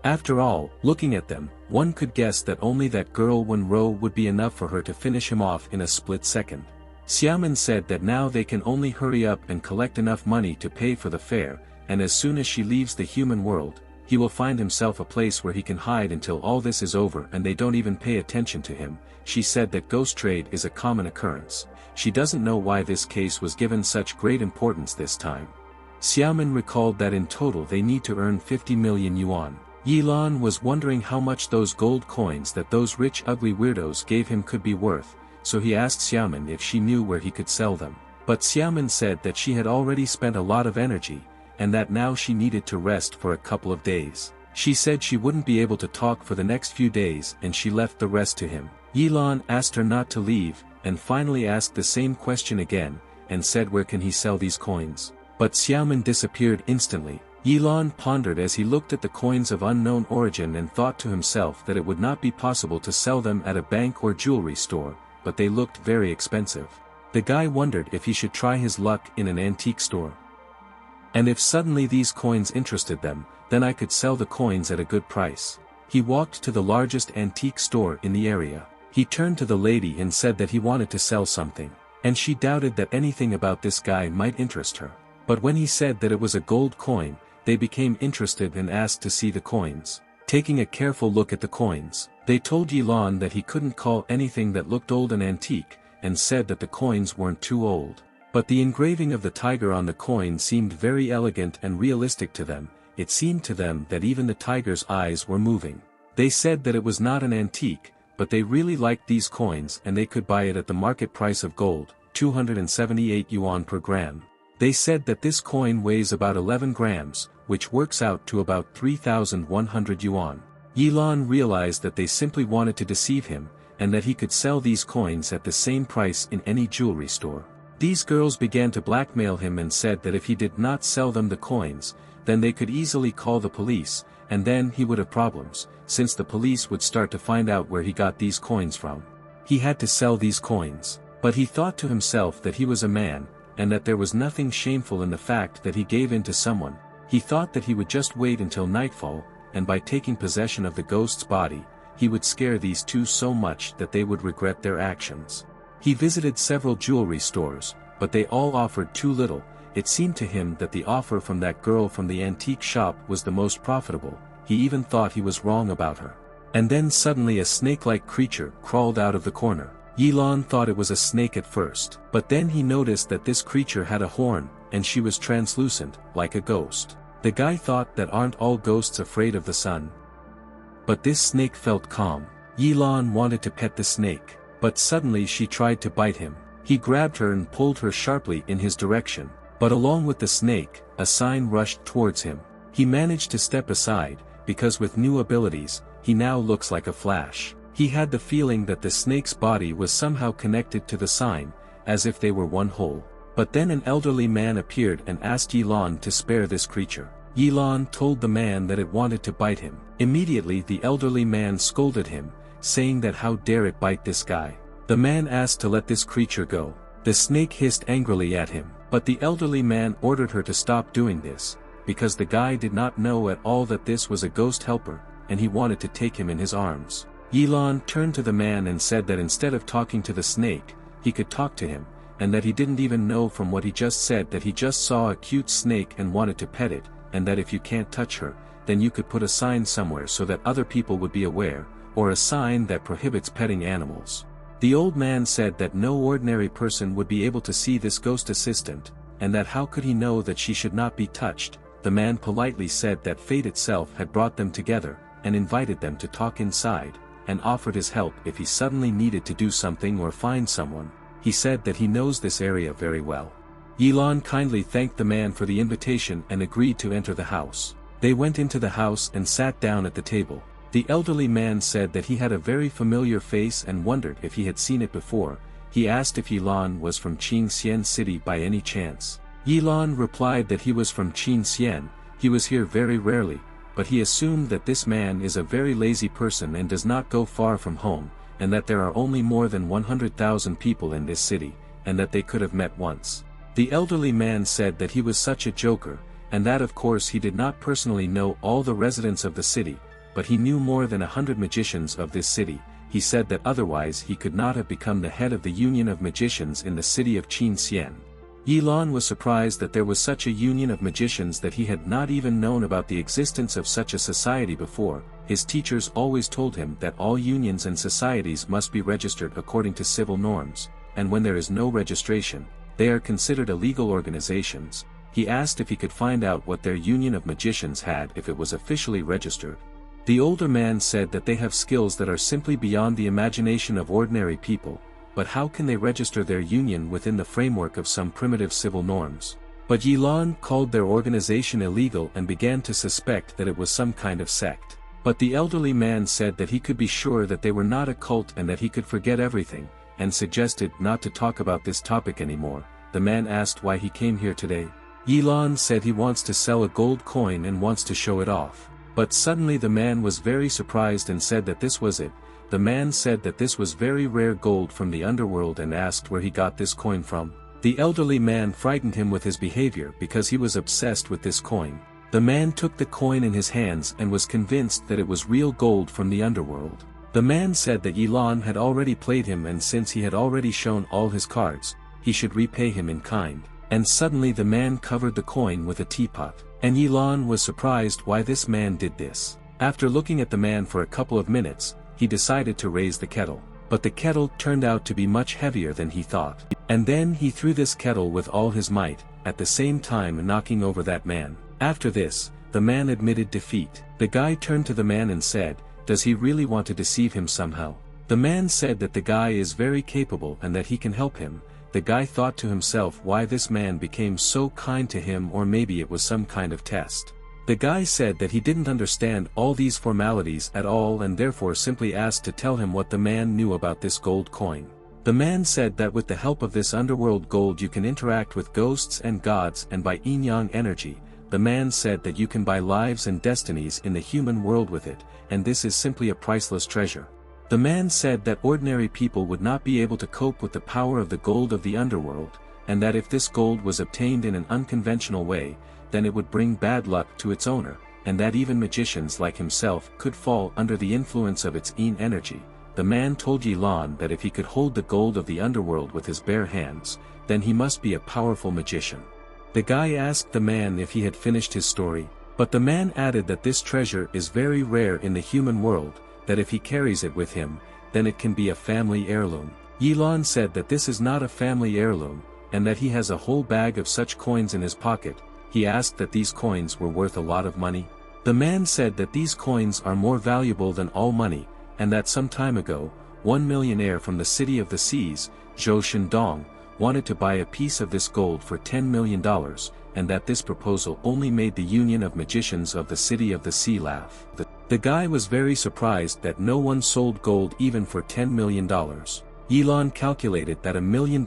After all, looking at them, one could guess that only that girl Wenro would be enough for her to finish him off in a split second. Xiaomin said that now they can only hurry up and collect enough money to pay for the fare, and as soon as she leaves the human world, he will find himself a place where he can hide until all this is over and they don't even pay attention to him. She said that ghost trade is a common occurrence. She doesn't know why this case was given such great importance this time. Xiaomin recalled that in total they need to earn 50 million yuan. Yilan was wondering how much those gold coins that those rich ugly weirdos gave him could be worth, so he asked Xiaomin if she knew where he could sell them. But Xiaomin said that she had already spent a lot of energy, and that now she needed to rest for a couple of days. She said she wouldn't be able to talk for the next few days and she left the rest to him. Yilan asked her not to leave, and finally asked the same question again, and said where can he sell these coins. But Xiaomin disappeared instantly. Yilan pondered as he looked at the coins of unknown origin and thought to himself that it would not be possible to sell them at a bank or jewelry store, but they looked very expensive. The guy wondered if he should try his luck in an antique store. And if suddenly these coins interested them, then I could sell the coins at a good price. He walked to the largest antique store in the area. He turned to the lady and said that he wanted to sell something, and she doubted that anything about this guy might interest her. But when he said that it was a gold coin, they became interested and asked to see the coins. Taking a careful look at the coins, they told Yilan that he couldn't call anything that looked old an antique, and said that the coins weren't too old. But the engraving of the tiger on the coin seemed very elegant and realistic to them. It seemed to them that even the tiger's eyes were moving. They said that it was not an antique, but they really liked these coins and they could buy it at the market price of gold, 278 yuan per gram. They said that this coin weighs about 11 grams, which works out to about 3,100 yuan. Yilan realized that they simply wanted to deceive him, and that he could sell these coins at the same price in any jewelry store. These girls began to blackmail him and said that if he did not sell them the coins, then they could easily call the police, and then he would have problems, since the police would start to find out where he got these coins from. He had to sell these coins, but he thought to himself that he was a man, and that there was nothing shameful in the fact that he gave in to someone. He thought that he would just wait until nightfall, and by taking possession of the ghost's body, he would scare these two so much that they would regret their actions. He visited several jewelry stores, but they all offered too little. It seemed to him that the offer from that girl from the antique shop was the most profitable. He even thought he was wrong about her. And then suddenly a snake-like creature crawled out of the corner. Yilan thought it was a snake at first, but then he noticed that this creature had a horn, and she was translucent, like a ghost. The guy thought that aren't all ghosts afraid of the sun? But this snake felt calm. Yilan wanted to pet the snake, but suddenly she tried to bite him. He grabbed her and pulled her sharply in his direction. But along with the snake, a sign rushed towards him. He managed to step aside, because with new abilities, he now looks like a flash. He had the feeling that the snake's body was somehow connected to the sign, as if they were one whole. But then an elderly man appeared and asked Yilan to spare this creature. Yilan told the man that it wanted to bite him. Immediately the elderly man scolded him, saying that how dare it bite this guy. The man asked to let this creature go. The snake hissed angrily at him. But the elderly man ordered her to stop doing this, because the guy did not know at all that this was a ghost helper, and he wanted to take him in his arms. Yilan turned to the man and said that instead of talking to the snake, he could talk to him, and that he didn't even know from what he just said that he just saw a cute snake and wanted to pet it, and that if you can't touch her, then you could put a sign somewhere so that other people would be aware, or a sign that prohibits petting animals. The old man said that no ordinary person would be able to see this ghost assistant, and that how could he know that she should not be touched. The man politely said that fate itself had brought them together, and invited them to talk inside, and offered his help if he suddenly needed to do something or find someone. He said that he knows this area very well. Yilan kindly thanked the man for the invitation and agreed to enter the house. They went into the house and sat down at the table. The elderly man said that he had a very familiar face and wondered if he had seen it before. He asked if Yilan was from Qingxian City by any chance. Yilan replied that he was from Qingxian. He was here very rarely, but he assumed that this man is a very lazy person and does not go far from home, and that there are only more than 100,000 people in this city, and that they could have met once. The elderly man said that he was such a joker, and that of course he did not personally know all the residents of the city, but he knew more than 100 magicians of this city. He said that otherwise he could not have become the head of the Union of Magicians in the city of Qingxian. Yilan was surprised that there was such a union of magicians, that he had not even known about the existence of such a society before. His teachers always told him that all unions and societies must be registered according to civil norms, and when there is no registration, they are considered illegal organizations. He asked if he could find out what their union of magicians had if it was officially registered. The older man said that they have skills that are simply beyond the imagination of ordinary people, but how can they register their union within the framework of some primitive civil norms? But Yilan called their organization illegal and began to suspect that it was some kind of sect. But the elderly man said that he could be sure that they were not a cult and that he could forget everything, and suggested not to talk about this topic anymore. The man asked why he came here today. Yilan said he wants to sell a gold coin and wants to show it off. But suddenly the man was very surprised and said that this was it. The man said that this was very rare gold from the underworld and asked where he got this coin from. The elderly man frightened him with his behavior because he was obsessed with this coin. The man took the coin in his hands and was convinced that it was real gold from the underworld. The man said that Yilan had already played him, and since he had already shown all his cards, he should repay him in kind. And suddenly the man covered the coin with a teapot, and Yilan was surprised why this man did this. After looking at the man for a couple of minutes, he decided to raise the kettle. But the kettle turned out to be much heavier than he thought. And then he threw this kettle with all his might, at the same time knocking over that man. After this, the man admitted defeat. The guy turned to the man and said, "Does he really want to deceive him somehow?" The man said that the guy is very capable and that he can help him. The guy thought to himself why this man became so kind to him, or maybe it was some kind of test. The guy said that he didn't understand all these formalities at all and therefore simply asked to tell him what the man knew about this gold coin. The man said that with the help of this underworld gold you can interact with ghosts and gods, and by yin-yang energy. The man said that you can buy lives and destinies in the human world with it, and this is simply a priceless treasure. The man said that ordinary people would not be able to cope with the power of the gold of the underworld, and that if this gold was obtained in an unconventional way, then it would bring bad luck to its owner, and that even magicians like himself could fall under the influence of its yin energy. The man told Yilan that if he could hold the gold of the underworld with his bare hands, then he must be a powerful magician. The guy asked the man if he had finished his story, but the man added that this treasure is very rare in the human world, that if he carries it with him, then it can be a family heirloom. Yilan said that this is not a family heirloom, and that he has a whole bag of such coins in his pocket. He asked that these coins were worth a lot of money. The man said that these coins are more valuable than all money, and that some time ago, one millionaire from the city of the seas, Zhou Shendong, wanted to buy a piece of this gold for $10 million, and that this proposal only made the Union of Magicians of the City of the Sea laugh. The guy was very surprised that no one sold gold even for $10 million. Yilan calculated that $1 million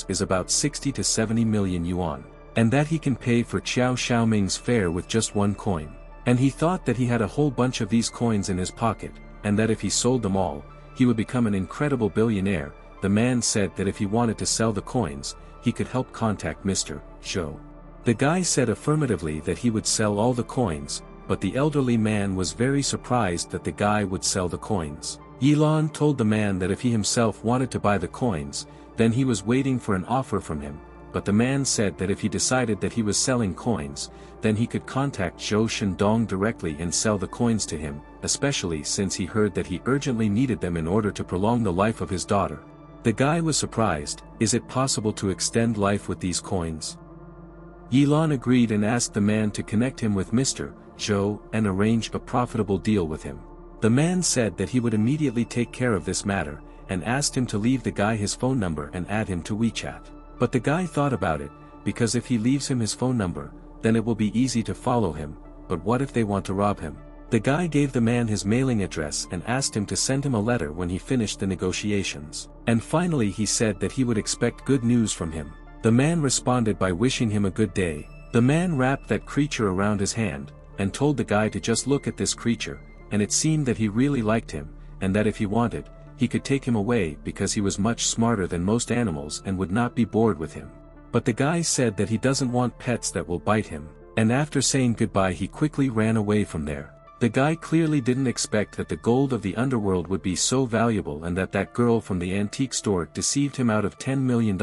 is about 60 to 70 million yuan, and that he can pay for Qiao Xiaoming's fare with just one coin. And he thought that he had a whole bunch of these coins in his pocket, and that if he sold them all, he would become an incredible billionaire. The man said that if he wanted to sell the coins, he could help contact Mr. Zhou. The guy said affirmatively that he would sell all the coins, but the elderly man was very surprised that the guy would sell the coins. Yilan told the man that if he himself wanted to buy the coins, then he was waiting for an offer from him, but the man said that if he decided that he was selling coins, then he could contact Zhou Shendong directly and sell the coins to him, especially since he heard that he urgently needed them in order to prolong the life of his daughter. The guy was surprised. Is it possible to extend life with these coins? Yilan agreed and asked the man to connect him with Mr. Zhou and arrange a profitable deal with him. The man said that he would immediately take care of this matter, and asked him to leave the guy his phone number and add him to WeChat. But the guy thought about it, because if he leaves him his phone number, then it will be easy to follow him, but what if they want to rob him? The guy gave the man his mailing address and asked him to send him a letter when he finished the negotiations. And finally he said that he would expect good news from him. The man responded by wishing him a good day. The man wrapped that creature around his hand, and told the guy to just look at this creature, and it seemed that he really liked him, and that if he wanted, he could take him away because he was much smarter than most animals and would not be bored with him. But the guy said that he doesn't want pets that will bite him, and after saying goodbye he quickly ran away from there. The guy clearly didn't expect that the gold of the underworld would be so valuable and that girl from the antique store deceived him out of $10 million.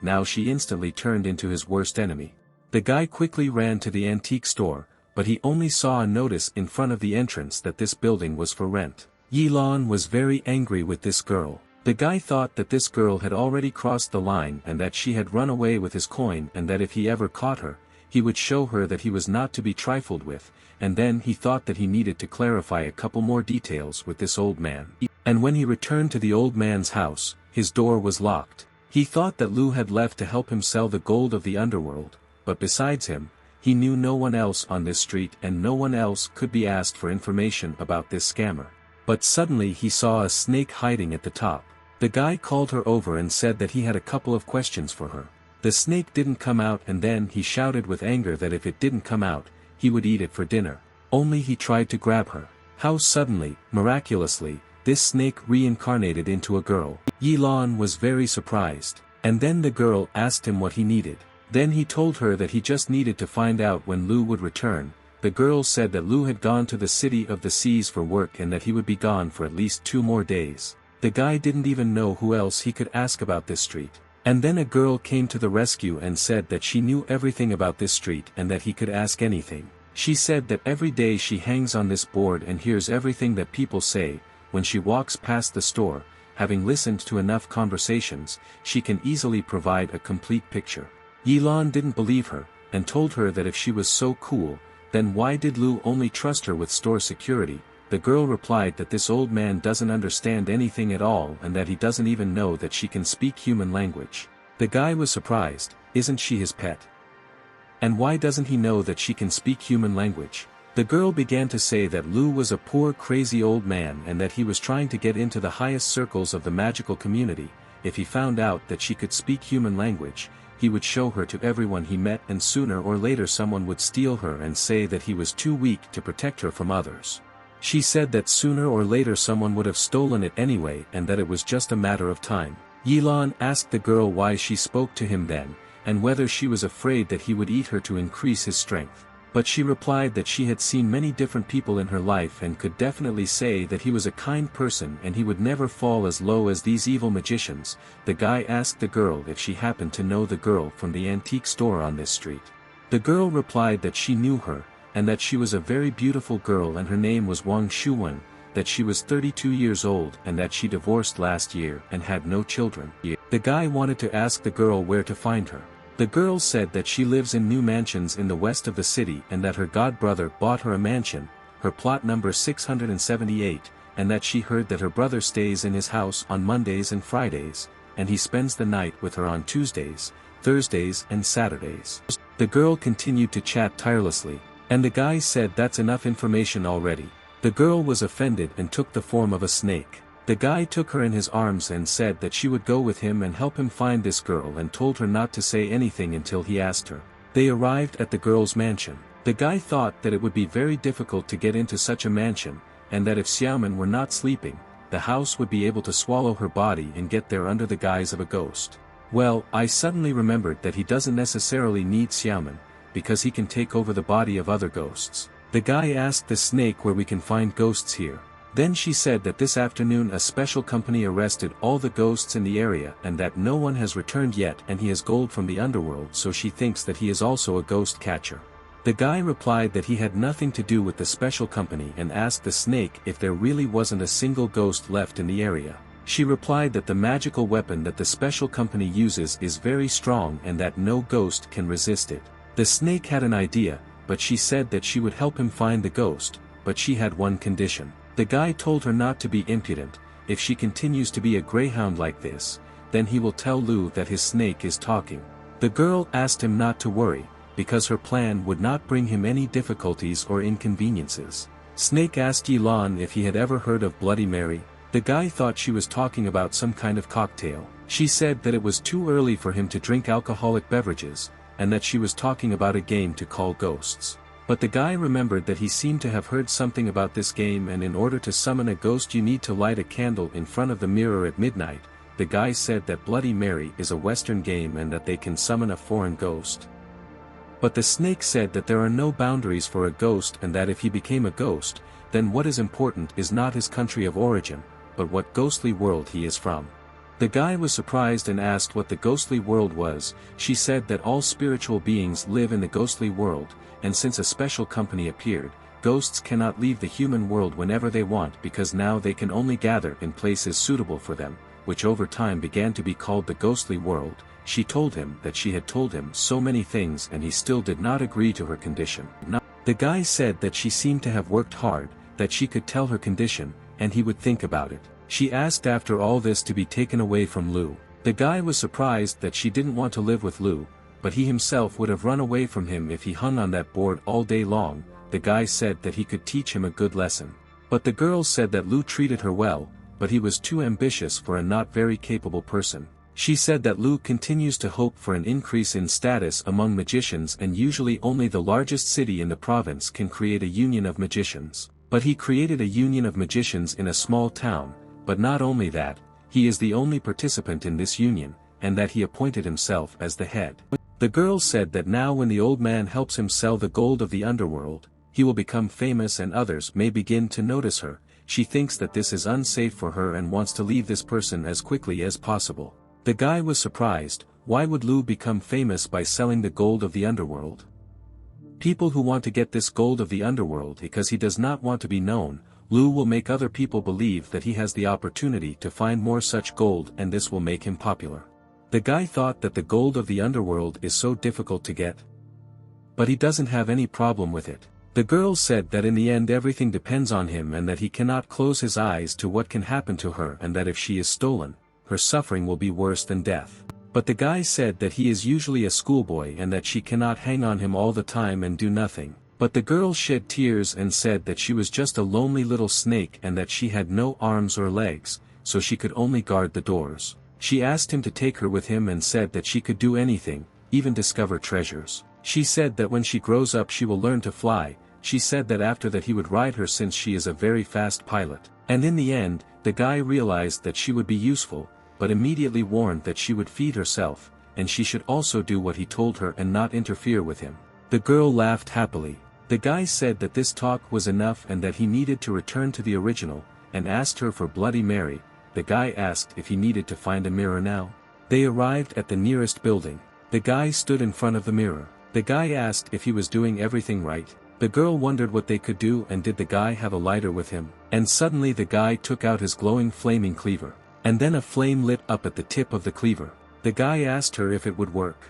Now she instantly turned into his worst enemy. The guy quickly ran to the antique store, but he only saw a notice in front of the entrance that this building was for rent. Yilan was very angry with this girl. The guy thought that this girl had already crossed the line and that she had run away with his coin, and that if he ever caught her, he would show her that he was not to be trifled with, and then he thought that he needed to clarify a couple more details with this old man. And when he returned to the old man's house, his door was locked. He thought that Lu had left to help him sell the gold of the underworld, but besides him, he knew no one else on this street and no one else could be asked for information about this scammer. But suddenly he saw a snake hiding at the top. The guy called her over and said that he had a couple of questions for her. The snake didn't come out, and then he shouted with anger that if it didn't come out, he would eat it for dinner. Only he tried to grab her. How suddenly, miraculously, this snake reincarnated into a girl. Yilan was very surprised. And then the girl asked him what he needed. Then he told her that he just needed to find out when Lu would return, The girl said that Lu had gone to the city of the seas for work and that he would be gone for at least 2 more days. The guy didn't even know who else he could ask about this street. And then a girl came to the rescue and said that she knew everything about this street and that he could ask anything. She said that every day she hangs on this board and hears everything that people say. When she walks past the store, having listened to enough conversations, she can easily provide a complete picture. Yilan didn't believe her, and told her that if she was so cool, then why did Lu only trust her with store security? The girl replied that this old man doesn't understand anything at all and that he doesn't even know that she can speak human language. The guy was surprised. Isn't she his pet? And why doesn't he know that she can speak human language? The girl began to say that Lu was a poor crazy old man and that he was trying to get into the highest circles of the magical community. If he found out that she could speak human language, he would show her to everyone he met, and sooner or later someone would steal her and say that he was too weak to protect her from others. She said that sooner or later someone would have stolen it anyway and that it was just a matter of time. Yilan asked the girl why she spoke to him then, and whether she was afraid that he would eat her to increase his strength. But she replied that she had seen many different people in her life and could definitely say that he was a kind person and he would never fall as low as these evil magicians. The guy asked the girl if she happened to know the girl from the antique store on this street. The girl replied that she knew her, and that she was a very beautiful girl and her name was Wang Shuwen, that she was 32 years old and that she divorced last year and had no children. The guy wanted to ask the girl where to find her. The girl said that she lives in new mansions in the west of the city and that her godbrother bought her a mansion, her plot number 678, and that she heard that her brother stays in his house on Mondays and Fridays, and he spends the night with her on Tuesdays, Thursdays and Saturdays. The girl continued to chat tirelessly, and the guy said that's enough information already. The girl was offended and took the form of a snake. The guy took her in his arms and said that she would go with him and help him find this girl and told her not to say anything until he asked her. They arrived at the girl's mansion. The guy thought that it would be very difficult to get into such a mansion, and that if Xiaoman were not sleeping, the house would be able to swallow her body and get there under the guise of a ghost. Well, I suddenly remembered that he doesn't necessarily need Xiaoman, because he can take over the body of other ghosts. The guy asked the snake where we can find ghosts here. Then she said that this afternoon a special company arrested all the ghosts in the area and that no one has returned yet and he has gold from the underworld, so she thinks that he is also a ghost catcher. The guy replied that he had nothing to do with the special company and asked the snake if there really wasn't a single ghost left in the area. She replied that the magical weapon that the special company uses is very strong and that no ghost can resist it. The snake had an idea, but she said that she would help him find the ghost, but she had one condition. The guy told her not to be impudent. If she continues to be a greyhound like this, then he will tell Lu that his snake is talking. The girl asked him not to worry, because her plan would not bring him any difficulties or inconveniences. Snake asked Yilan if he had ever heard of Bloody Mary. The guy thought she was talking about some kind of cocktail. She said that it was too early for him to drink alcoholic beverages, and that she was talking about a game to call ghosts. But the guy remembered that he seemed to have heard something about this game, and in order to summon a ghost you need to light a candle in front of the mirror at midnight. The guy said that Bloody Mary is a Western game and that they can summon a foreign ghost. But the snake said that there are no boundaries for a ghost and that if he became a ghost, then what is important is not his country of origin, but what ghostly world he is from. The guy was surprised and asked what the ghostly world was. She said that all spiritual beings live in the ghostly world, and since a special company appeared, ghosts cannot leave the human world whenever they want because now they can only gather in places suitable for them, which over time began to be called the ghostly world. She told him that she had told him so many things and he still did not agree to her condition. The guy said that she seemed to have worked hard, that she could tell her condition, and he would think about it. She asked after all this to be taken away from Lu. The guy was surprised that she didn't want to live with Lu, but he himself would have run away from him if he hung on that board all day long. The guy said that he could teach him a good lesson. But the girl said that Lu treated her well, but he was too ambitious for a not very capable person. She said that Lu continues to hope for an increase in status among magicians and usually only the largest city in the province can create a union of magicians. But he created a union of magicians in a small town, but not only that, he is the only participant in this union, and that he appointed himself as the head. The girl said that now when the old man helps him sell the gold of the underworld, he will become famous and others may begin to notice her. She thinks that this is unsafe for her and wants to leave this person as quickly as possible. The guy was surprised. Why would Lu become famous by selling the gold of the underworld? People who want to get this gold of the underworld because he does not want to be known. Lu will make other people believe that he has the opportunity to find more such gold and this will make him popular. The guy thought that the gold of the underworld is so difficult to get. But he doesn't have any problem with it. The girl said that in the end everything depends on him and that he cannot close his eyes to what can happen to her and that if she is stolen, her suffering will be worse than death. But the guy said that he is usually a schoolboy and that she cannot hang on him all the time and do nothing. But the girl shed tears and said that she was just a lonely little snake and that she had no arms or legs, so she could only guard the doors. She asked him to take her with him and said that she could do anything, even discover treasures. She said that when she grows up she will learn to fly. She said that after that he would ride her since she is a very fast pilot. And in the end, the guy realized that she would be useful, but immediately warned that she would feed herself, and she should also do what he told her and not interfere with him. The girl laughed happily. The guy said that this talk was enough and that he needed to return to the original, and asked her for Bloody Mary. The guy asked if he needed to find a mirror now. They arrived at the nearest building. The guy stood in front of the mirror. The guy asked if he was doing everything right. The girl wondered what they could do and did the guy have a lighter with him. And suddenly the guy took out his glowing flaming cleaver. And then a flame lit up at the tip of the cleaver. The guy asked her if it would work.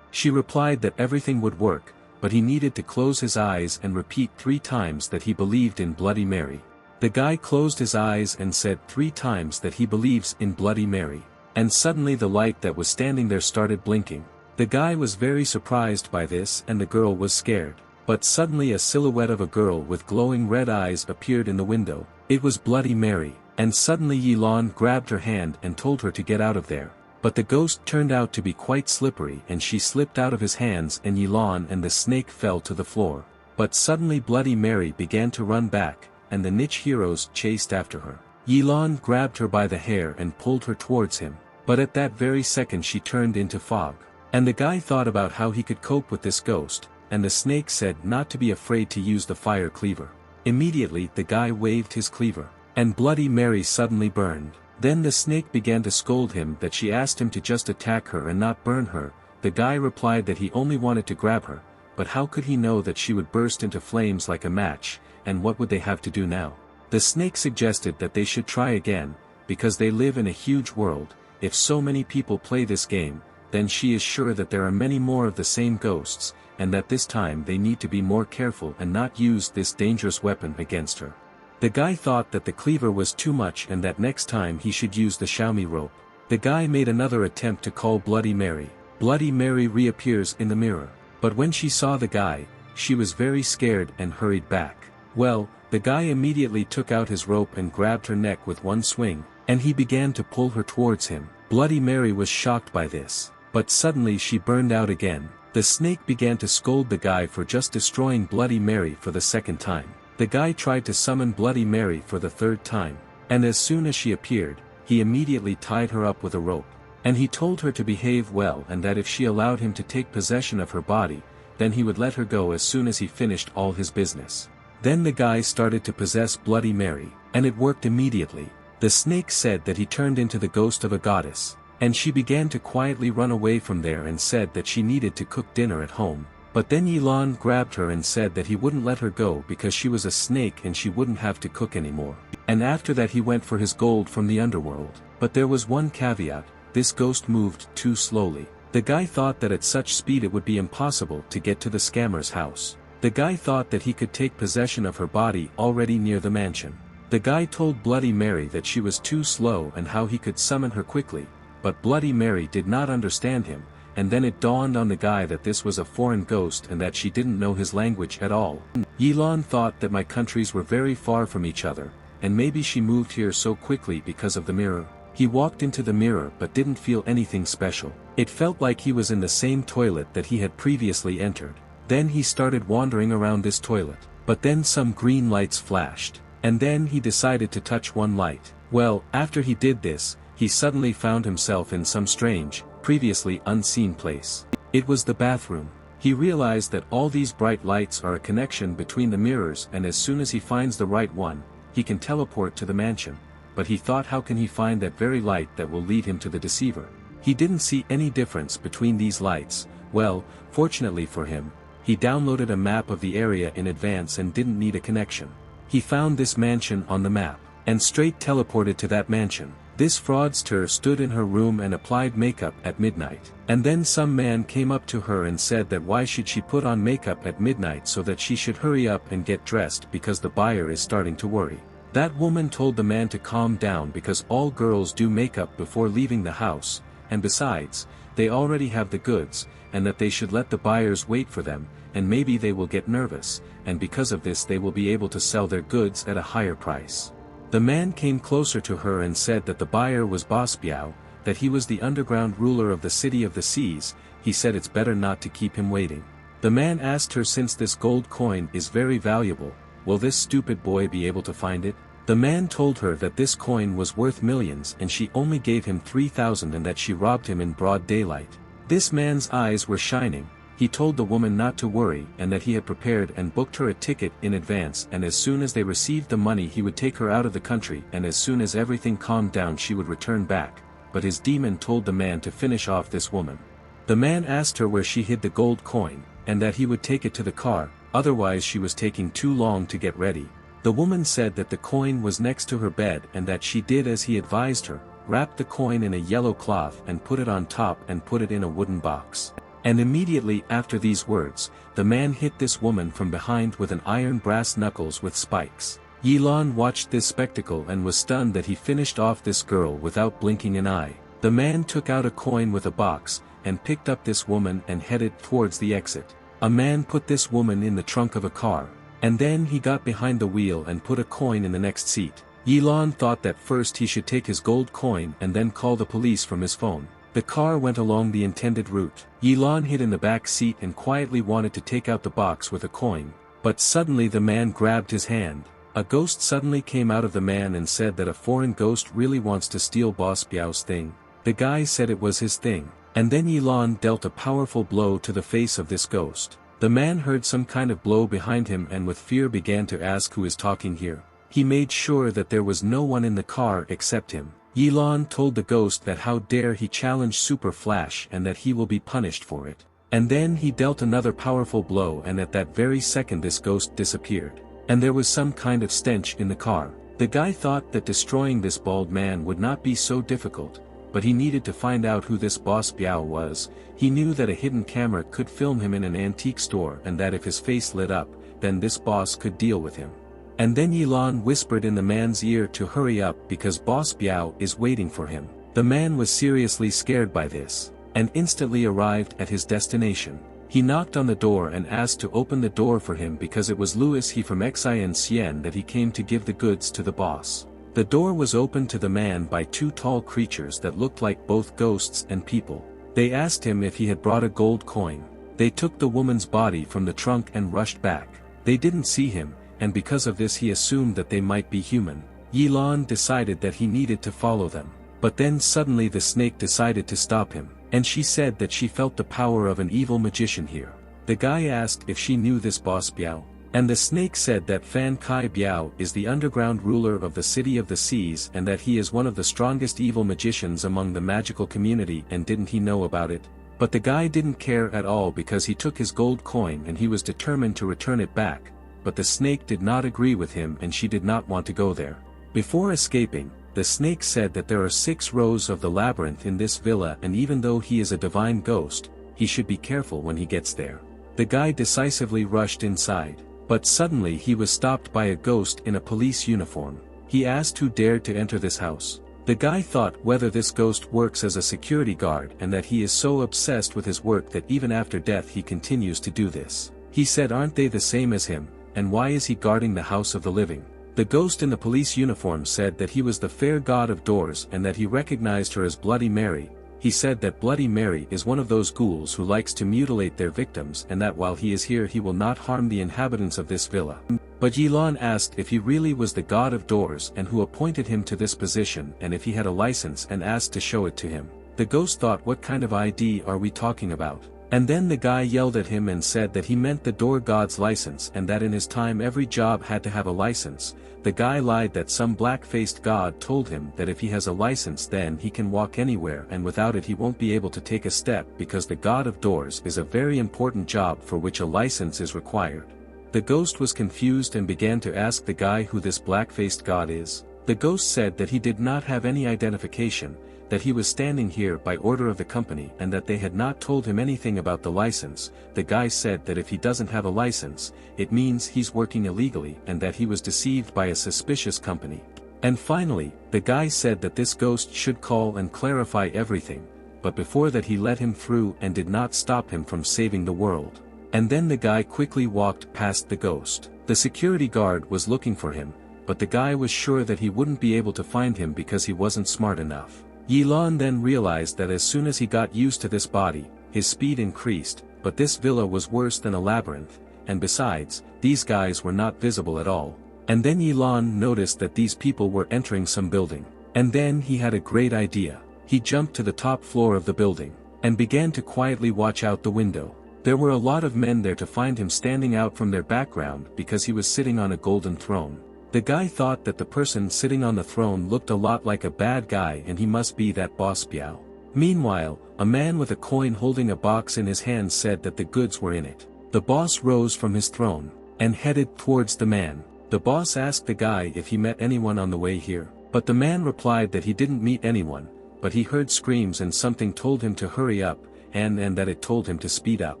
She replied that everything would work, but he needed to close his eyes and repeat 3 times that he believed in Bloody Mary. The guy closed his eyes and said 3 times that he believes in Bloody Mary. And suddenly the light that was standing there started blinking. The guy was very surprised by this and the girl was scared. But suddenly a silhouette of a girl with glowing red eyes appeared in the window. It was Bloody Mary, and suddenly Yilan grabbed her hand and told her to get out of there. But the ghost turned out to be quite slippery and she slipped out of his hands and Yilan and the snake fell to the floor. But suddenly Bloody Mary began to run back, and the niche heroes chased after her. Yilan grabbed her by the hair and pulled her towards him, but at that very second she turned into fog. And the guy thought about how he could cope with this ghost, and the snake said not to be afraid to use the fire cleaver. Immediately the guy waved his cleaver, and Bloody Mary suddenly burned. Then the snake began to scold him that she asked him to just attack her and not burn her. The guy replied that he only wanted to grab her, but how could he know that she would burst into flames like a match, and what would they have to do now? The snake suggested that they should try again, because they live in a huge world. If so many people play this game, then she is sure that there are many more of the same ghosts, and that this time they need to be more careful and not use this dangerous weapon against her. The guy thought that the cleaver was too much and that next time he should use the Xiaomi rope. The guy made another attempt to call Bloody Mary. Bloody Mary reappears in the mirror. But when she saw the guy, she was very scared and hurried back. Well, the guy immediately took out his rope and grabbed her neck with one swing, and he began to pull her towards him. Bloody Mary was shocked by this. But suddenly she burned out again. The snake began to scold the guy for just destroying Bloody Mary for the second time. The guy tried to summon Bloody Mary for the 3rd time, and as soon as she appeared, he immediately tied her up with a rope. And he told her to behave well and that if she allowed him to take possession of her body, then he would let her go as soon as he finished all his business. Then the guy started to possess Bloody Mary, and it worked immediately. The snake said that he turned into the ghost of a goddess. And she began to quietly run away from there and said that she needed to cook dinner at home. But then Yilan grabbed her and said that he wouldn't let her go because she was a snake and she wouldn't have to cook anymore. And after that he went for his gold from the underworld. But there was one caveat: this ghost moved too slowly. The guy thought that at such speed it would be impossible to get to the scammer's house. The guy thought that he could take possession of her body already near the mansion. The guy told Bloody Mary that she was too slow and how he could summon her quickly. But Bloody Mary did not understand him, and then it dawned on the guy that this was a foreign ghost and that she didn't know his language at all. Yilan thought that my countries were very far from each other, and maybe she moved here so quickly because of the mirror. He walked into the mirror but didn't feel anything special. It felt like he was in the same toilet that he had previously entered. Then he started wandering around this toilet, but then some green lights flashed, and then he decided to touch one light. Well, after he did this, he suddenly found himself in some strange, previously unseen place. It was the bathroom. He realized that all these bright lights are a connection between the mirrors, and as soon as he finds the right one, he can teleport to the mansion. But he thought, how can he find that very light that will lead him to the deceiver? He didn't see any difference between these lights. Well, fortunately for him, he downloaded a map of the area in advance and didn't need a connection. He found this mansion on the map, and straight teleported to that mansion. This fraudster stood in her room and applied makeup at midnight. And then some man came up to her and said that why should she put on makeup at midnight, so that she should hurry up and get dressed because the buyer is starting to worry. That woman told the man to calm down because all girls do makeup before leaving the house, and besides, they already have the goods, and that they should let the buyers wait for them, and maybe they will get nervous, and because of this they will be able to sell their goods at a higher price. The man came closer to her and said that the buyer was Boss Biao, that he was the underground ruler of the city of the seas. He said it's better not to keep him waiting. The man asked her, since this gold coin is very valuable, will this stupid boy be able to find it? The man told her that this coin was worth millions and she only gave him 3,000 and that she robbed him in broad daylight. This man's eyes were shining. He told the woman not to worry and that he had prepared and booked her a ticket in advance, and as soon as they received the money he would take her out of the country, and as soon as everything calmed down she would return back. But his demon told the man to finish off this woman. The man asked her where she hid the gold coin, and that he would take it to the car, otherwise she was taking too long to get ready. The woman said that the coin was next to her bed and that she did as he advised her, wrapped the coin in a yellow cloth and put it on top and put it in a wooden box. And immediately after these words, the man hit this woman from behind with an iron brass knuckles with spikes. Yilan watched this spectacle and was stunned that he finished off this girl without blinking an eye. The man took out a coin with a box, and picked up this woman and headed towards the exit. A man put this woman in the trunk of a car, and then he got behind the wheel and put a coin in the next seat. Yilan thought that first he should take his gold coin and then call the police from his phone. The car went along the intended route. Yilan hid in the back seat and quietly wanted to take out the box with a coin, but suddenly the man grabbed his hand. A ghost suddenly came out of the man and said that a foreign ghost really wants to steal Boss Biao's thing. The guy said it was his thing, and then Yilan dealt a powerful blow to the face of this ghost. The man heard some kind of blow behind him and with fear began to ask who is talking here. He made sure that there was no one in the car except him. Yilan told the ghost that how dare he challenge Super Flash and that he will be punished for it. And then he dealt another powerful blow, and at that very second this ghost disappeared. And there was some kind of stench in the car. The guy thought that destroying this bald man would not be so difficult, but he needed to find out who this Boss Biao was. He knew that a hidden camera could film him in an antique store and that if his face lit up, then this boss could deal with him. And then Yilan whispered in the man's ear to hurry up because Boss Biao is waiting for him. The man was seriously scared by this, and instantly arrived at his destination. He knocked on the door and asked to open the door for him because it was Louis he from Xian that he came to give the goods to the boss. The door was opened to the man by two tall creatures that looked like both ghosts and people. They asked him if he had brought a gold coin. They took the woman's body from the trunk and rushed back. They didn't see him, and because of this he assumed that they might be human. Yilan decided that he needed to follow them. But then suddenly the snake decided to stop him, and she said that she felt the power of an evil magician here. The guy asked if she knew this Boss Biao, and the snake said that Fan Kai Biao is the underground ruler of the city of the seas and that he is one of the strongest evil magicians among the magical community, and didn't he know about it? But the guy didn't care at all because he took his gold coin and he was determined to return it back. But the snake did not agree with him and she did not want to go there. Before escaping, the snake said that there are 6 rows of the labyrinth in this villa, and even though he is a divine ghost, he should be careful when he gets there. The guy decisively rushed inside, but suddenly he was stopped by a ghost in a police uniform. He asked who dared to enter this house. The guy thought whether this ghost works as a security guard and that he is so obsessed with his work that even after death he continues to do this. He said, aren't they the same as him? And why is he guarding the house of the living? The ghost in the police uniform said that he was the fair god of doors and that he recognized her as Bloody Mary. He said that Bloody Mary is one of those ghouls who likes to mutilate their victims and that while he is here he will not harm the inhabitants of this villa. But Yilan asked if he really was the god of doors and who appointed him to this position and if he had a license, and asked to show it to him. The ghost thought, what kind of ID are we talking about? And then the guy yelled at him and said that he meant the door god's license and that in his time every job had to have a license. The guy lied that some black-faced god told him that if he has a license then he can walk anywhere and without it he won't be able to take a step because the god of doors is a very important job for which a license is required. The ghost was confused and began to ask the guy who this black-faced god is. The ghost said that he did not have any identification, that he was standing here by order of the company and that they had not told him anything about the license. The guy said that if he doesn't have a license, it means he's working illegally and that he was deceived by a suspicious company. And finally, the guy said that this ghost should call and clarify everything, but before that he let him through and did not stop him from saving the world. And then the guy quickly walked past the ghost. The security guard was looking for him, but the guy was sure that he wouldn't be able to find him because he wasn't smart enough. Yilan then realized that as soon as he got used to this body, his speed increased, but this villa was worse than a labyrinth, and besides, these guys were not visible at all. And then Yilan noticed that these people were entering some building. And then he had a great idea. He jumped to the top floor of the building, and began to quietly watch out the window. There were a lot of men there to find him standing out from their background because he was sitting on a golden throne. The guy thought that the person sitting on the throne looked a lot like a bad guy and he must be that boss Biao. Meanwhile, a man with a coin holding a box in his hand said that the goods were in it. The boss rose from his throne, and headed towards the man. The boss asked the guy if he met anyone on the way here, but the man replied that he didn't meet anyone, but he heard screams and something told him to hurry up, and that it told him to speed up.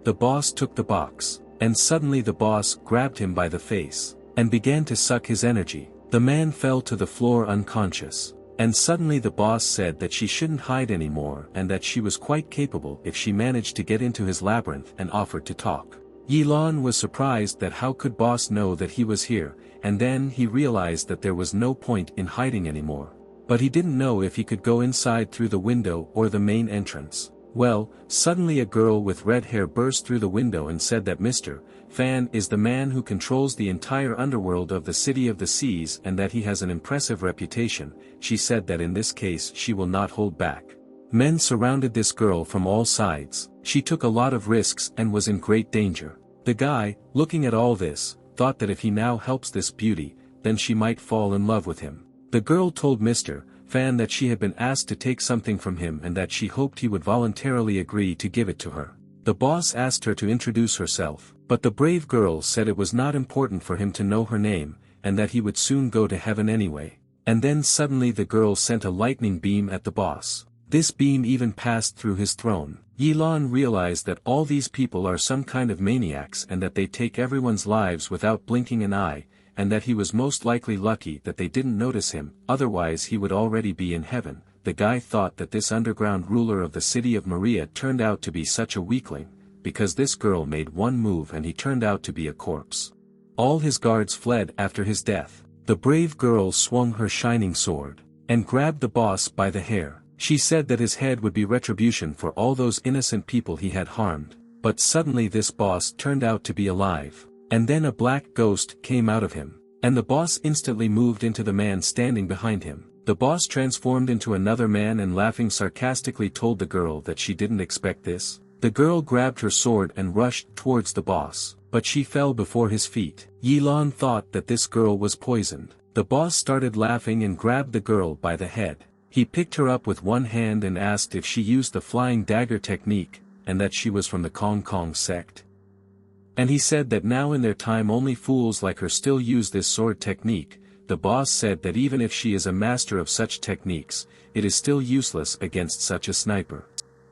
The boss took the box, and suddenly the boss grabbed him by the face, and began to suck his energy. The man fell to the floor unconscious, and suddenly the boss said that she shouldn't hide anymore and that she was quite capable if she managed to get into his labyrinth and offered to talk. Yilan was surprised that how could boss know that he was here, and then he realized that there was no point in hiding anymore. But he didn't know if he could go inside through the window or the main entrance. Well, suddenly a girl with red hair burst through the window and said that Mr. Fan is the man who controls the entire underworld of the City of the Seas and that he has an impressive reputation. She said that in this case she will not hold back. Men surrounded this girl from all sides. She took a lot of risks and was in great danger. The guy, looking at all this, thought that if he now helps this beauty, then she might fall in love with him. The girl told Mr. Fan that she had been asked to take something from him and that she hoped he would voluntarily agree to give it to her. The boss asked her to introduce herself, but the brave girl said it was not important for him to know her name, and that he would soon go to heaven anyway. And then suddenly the girl sent a lightning beam at the boss. This beam even passed through his throne. Yilan realized that all these people are some kind of maniacs and that they take everyone's lives without blinking an eye, and that he was most likely lucky that they didn't notice him, otherwise he would already be in heaven. The guy thought that this underground ruler of the city of Maria turned out to be such a weakling, because this girl made one move and he turned out to be a corpse. All his guards fled after his death. The brave girl swung her shining sword, and grabbed the boss by the hair. She said that his head would be retribution for all those innocent people he had harmed. But suddenly this boss turned out to be alive. And then a black ghost came out of him, and the boss instantly moved into the man standing behind him. The boss transformed into another man and laughing sarcastically told the girl that she didn't expect this. The girl grabbed her sword and rushed towards the boss, but she fell before his feet. Yilan thought that this girl was poisoned. The boss started laughing and grabbed the girl by the head. He picked her up with one hand and asked if she used the flying dagger technique, and that she was from the Kong Kong sect. And he said that now in their time only fools like her still use this sword technique. The boss said that even if she is a master of such techniques, it is still useless against such a sniper.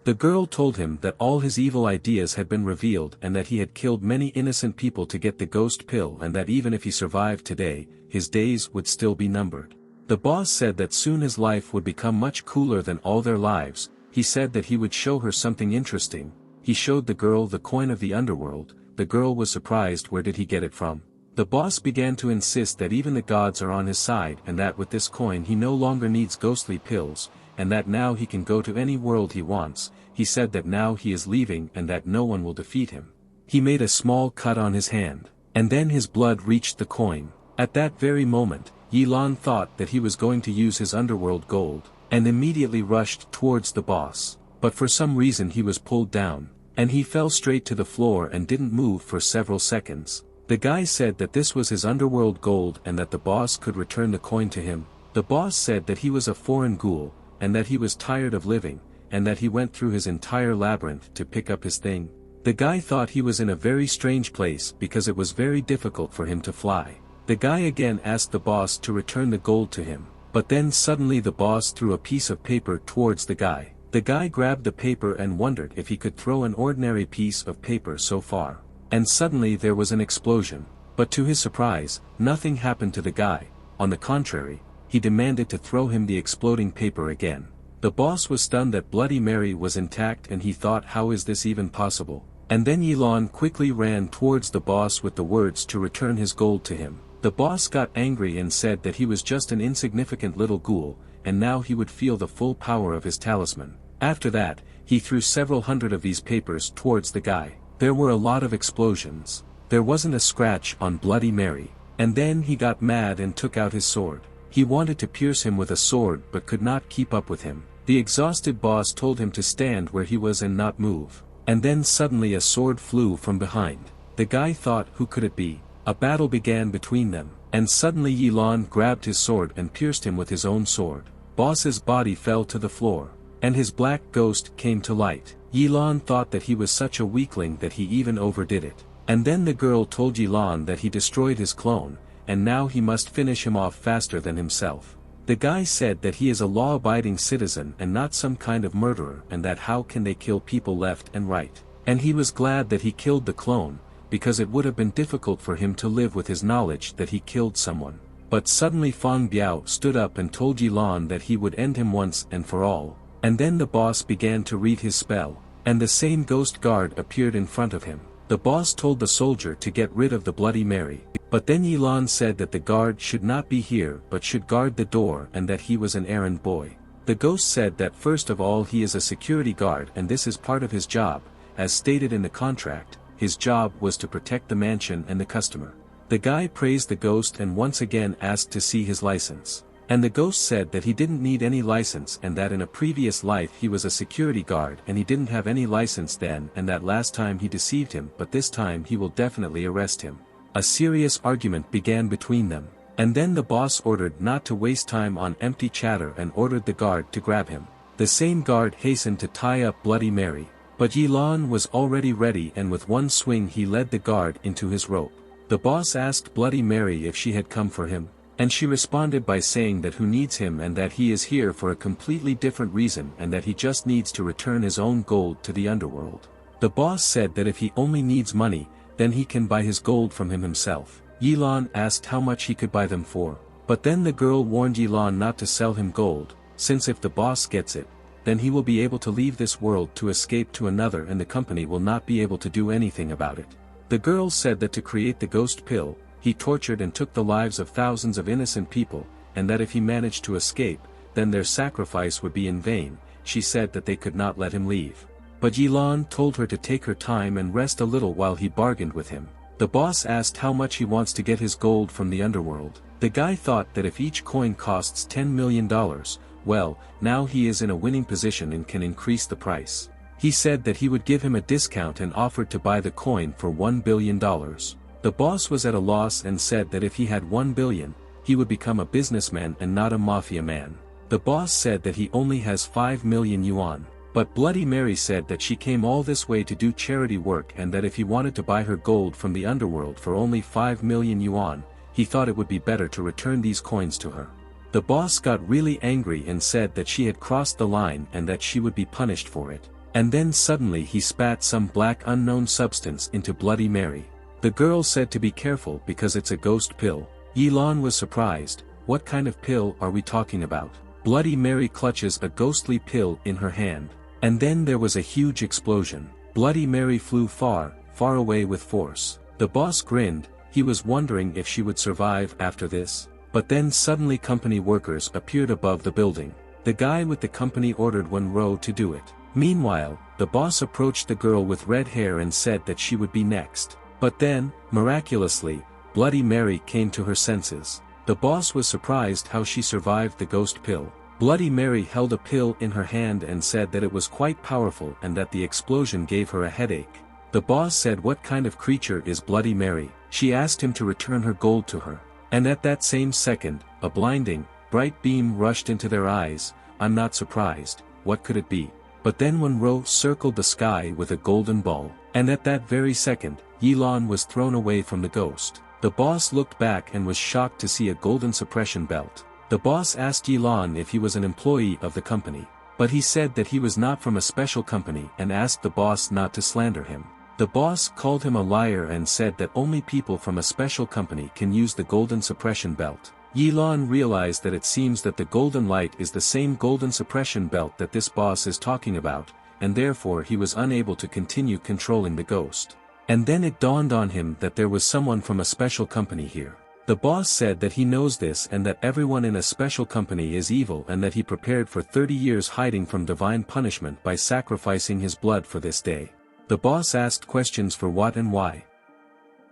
The girl told him that all his evil ideas had been revealed and that he had killed many innocent people to get the ghost pill and that even if he survived today, his days would still be numbered. The boss said that soon his life would become much cooler than all their lives. He said that he would show her something interesting. He showed the girl the coin of the underworld. The girl was surprised. Where did he get it from? The boss began to insist that even the gods are on his side and that with this coin he no longer needs ghostly pills, and that now he can go to any world he wants. He said that now he is leaving and that no one will defeat him. He made a small cut on his hand, and then his blood reached the coin. At that very moment, Yilan thought that he was going to use his underworld gold, and immediately rushed towards the boss. But for some reason he was pulled down, and he fell straight to the floor and didn't move for several seconds. The guy said that this was his underworld gold and that the boss could return the coin to him. The boss said that he was a foreign ghoul, and that he was tired of living, and that he went through his entire labyrinth to pick up his thing. The guy thought he was in a very strange place because it was very difficult for him to fly. The guy again asked the boss to return the gold to him, but then suddenly the boss threw a piece of paper towards the guy. The guy grabbed the paper and wondered if he could throw an ordinary piece of paper so far. And suddenly there was an explosion. But to his surprise, nothing happened to the guy. On the contrary, he demanded to throw him the exploding paper again. The boss was stunned that Bloody Mary was intact and he thought, how is this even possible? And then Yilon quickly ran towards the boss with the words to return his gold to him. The boss got angry and said that he was just an insignificant little ghoul, and now he would feel the full power of his talisman. After that, he threw several hundred of these papers towards the guy. There were a lot of explosions. There wasn't a scratch on Bloody Mary. And then he got mad and took out his sword. He wanted to pierce him with a sword but could not keep up with him. The exhausted boss told him to stand where he was and not move. And then suddenly a sword flew from behind. The guy thought, who could it be? A battle began between them, and suddenly Yilon grabbed his sword and pierced him with his own sword. Boss's body fell to the floor, and his black ghost came to light. Yilon thought that he was such a weakling that he even overdid it. And then the girl told Yilon that he destroyed his clone, and now he must finish him off faster than himself. The guy said that he is a law-abiding citizen and not some kind of murderer, and that how can they kill people left and right. And he was glad that he killed the clone, because it would have been difficult for him to live with his knowledge that he killed someone. But suddenly Fang Biao stood up and told Yilon that he would end him once and for all. And then the boss began to read his spell, and the same ghost guard appeared in front of him. The boss told the soldier to get rid of the Bloody Mary, but then Yilon said that the guard should not be here but should guard the door and that he was an errand boy. The ghost said that first of all he is a security guard and this is part of his job, as stated in the contract. His job was to protect the mansion and the customer. The guy praised the ghost and once again asked to see his license. And the ghost said that he didn't need any license and that in a previous life he was a security guard and he didn't have any license then and that last time he deceived him but this time he will definitely arrest him. A serious argument began between them. And then the boss ordered not to waste time on empty chatter and ordered the guard to grab him. The same guard hastened to tie up Bloody Mary. But Yilon was already ready and with one swing he led the guard into his rope. The boss asked Bloody Mary if she had come for him, and she responded by saying that who needs him and that he is here for a completely different reason and that he just needs to return his own gold to the underworld. The boss said that if he only needs money, then he can buy his gold from him himself. Yilon asked how much he could buy them for, but then the girl warned Yilon not to sell him gold, since if the boss gets it, then he will be able to leave this world to escape to another and the company will not be able to do anything about it. The girl said that to create the ghost pill, he tortured and took the lives of thousands of innocent people, and that if he managed to escape, then their sacrifice would be in vain. She said that they could not let him leave. But Yilon told her to take her time and rest a little while he bargained with him. The boss asked how much he wants to get his gold from the underworld. The guy thought that if each coin costs $10 million, well, now he is in a winning position and can increase the price. He said that he would give him a discount and offered to buy the coin for $1 billion. The boss was at a loss and said that if he had 1 billion, he would become a businessman and not a mafia man. The boss said that he only has 5 million yuan. But Bloody Mary said that she came all this way to do charity work and that if he wanted to buy her gold from the underworld for only 5 million yuan, he thought it would be better to return these coins to her. The boss got really angry and said that she had crossed the line and that she would be punished for it. And then suddenly he spat some black unknown substance into Bloody Mary. The girl said to be careful because it's a ghost pill. Yilon was surprised. What kind of pill are we talking about? Bloody Mary clutches a ghostly pill in her hand. And then there was a huge explosion. Bloody Mary flew far, far away with force. The boss grinned. He was wondering if she would survive after this. But then suddenly company workers appeared above the building. The guy with the company ordered one row to do it. Meanwhile, the boss approached the girl with red hair and said that she would be next. But then, miraculously, Bloody Mary came to her senses. The boss was surprised how she survived the ghost pill. Bloody Mary held a pill in her hand and said that it was quite powerful and that the explosion gave her a headache. The boss said, "What kind of creature is Bloody Mary?" She asked him to return her gold to her. And at that same second, a blinding, bright beam rushed into their eyes. "I'm not surprised, what could it be?" But then one row circled the sky with a golden ball. And at that very second, Yilan was thrown away from the ghost. The boss looked back and was shocked to see a golden suppression belt. The boss asked Yilan if he was an employee of the company. But he said that he was not from a special company and asked the boss not to slander him. The boss called him a liar and said that only people from a special company can use the golden suppression belt. Yilan realized that it seems that the golden light is the same golden suppression belt that this boss is talking about, and therefore he was unable to continue controlling the ghost. And then it dawned on him that there was someone from a special company here. The boss said that he knows this and that everyone in a special company is evil and that he prepared for 30 years hiding from divine punishment by sacrificing his blood for this day. The boss asked questions for what and why.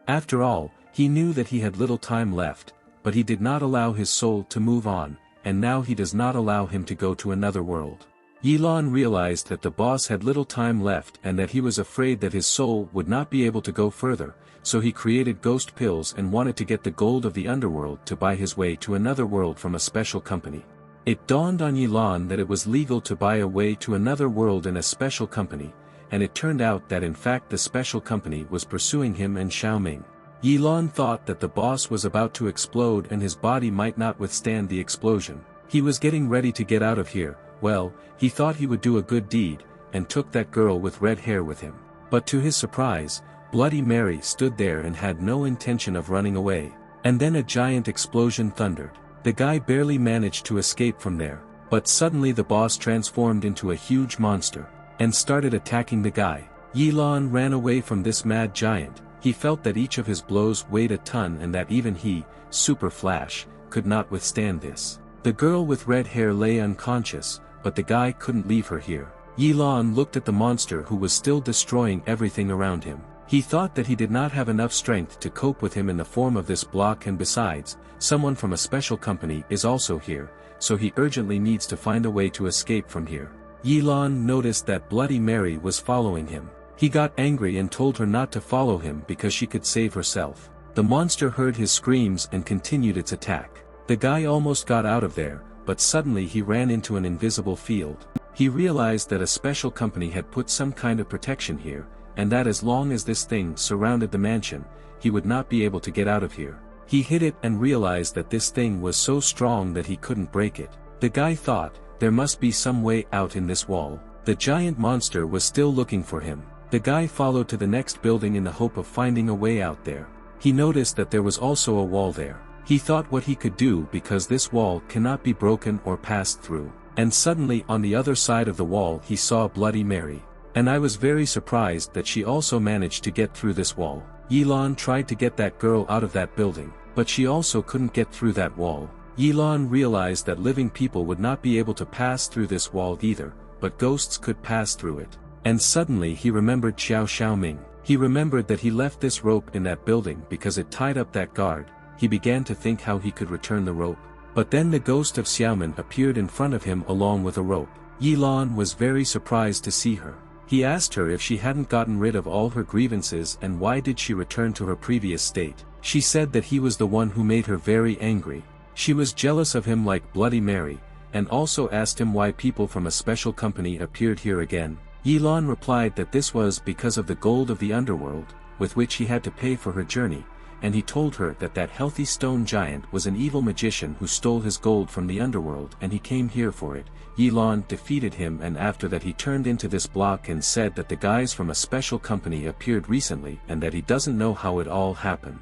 After all, he knew that he had little time left, but he did not allow his soul to move on, and now he does not allow him to go to another world. Yilan realized that the boss had little time left and that he was afraid that his soul would not be able to go further, so he created ghost pills and wanted to get the gold of the underworld to buy his way to another world from a special company. It dawned on Yilan that it was legal to buy a way to another world in a special company, and it turned out that in fact the special company was pursuing him and Xiaoming. Yilan thought that the boss was about to explode and his body might not withstand the explosion. He was getting ready to get out of here. Well, he thought he would do a good deed, and took that girl with red hair with him. But to his surprise, Bloody Mary stood there and had no intention of running away. And then a giant explosion thundered. The guy barely managed to escape from there, but suddenly the boss transformed into a huge monster, and started attacking the guy. Yilan ran away from this mad giant. He felt that each of his blows weighed a ton and that even he, Super Flash, could not withstand this. The girl with red hair lay unconscious, but the guy couldn't leave her here. Yilan looked at the monster who was still destroying everything around him. He thought that he did not have enough strength to cope with him in the form of this block, and besides, someone from a special company is also here, so he urgently needs to find a way to escape from here. Yilan noticed that Bloody Mary was following him. He got angry and told her not to follow him because she could save herself. The monster heard his screams and continued its attack. The guy almost got out of there, but suddenly he ran into an invisible field. He realized that a special company had put some kind of protection here, and that as long as this thing surrounded the mansion, he would not be able to get out of here. He hit it and realized that this thing was so strong that he couldn't break it. The guy thought, there must be some way out in this wall. The giant monster was still looking for him. The guy followed to the next building in the hope of finding a way out there. He noticed that there was also a wall there. He thought what he could do because this wall cannot be broken or passed through. And suddenly on the other side of the wall he saw Bloody Mary. And I was very surprised that she also managed to get through this wall. Yilan tried to get that girl out of that building, but she also couldn't get through that wall. Yilan realized that living people would not be able to pass through this wall either, but ghosts could pass through it. And suddenly he remembered Xiaoming. He remembered that he left this rope in that building because it tied up that guard. He began to think how he could return the rope. But then the ghost of Xiaoming appeared in front of him along with a rope. Yilan was very surprised to see her. He asked her if she hadn't gotten rid of all her grievances and why did she return to her previous state. She said that he was the one who made her very angry. She was jealous of him like Bloody Mary, and also asked him why people from a special company appeared here again. Yilan replied that this was because of the gold of the underworld, with which he had to pay for her journey, and he told her that that healthy stone giant was an evil magician who stole his gold from the underworld and he came here for it. Yilan defeated him, and after that he turned into this block and said that the guys from a special company appeared recently and that he doesn't know how it all happened.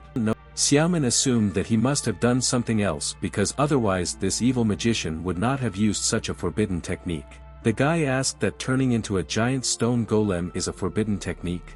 Xiaoming assumed that he must have done something else because otherwise this evil magician would not have used such a forbidden technique. The guy asked that turning into a giant stone golem is a forbidden technique.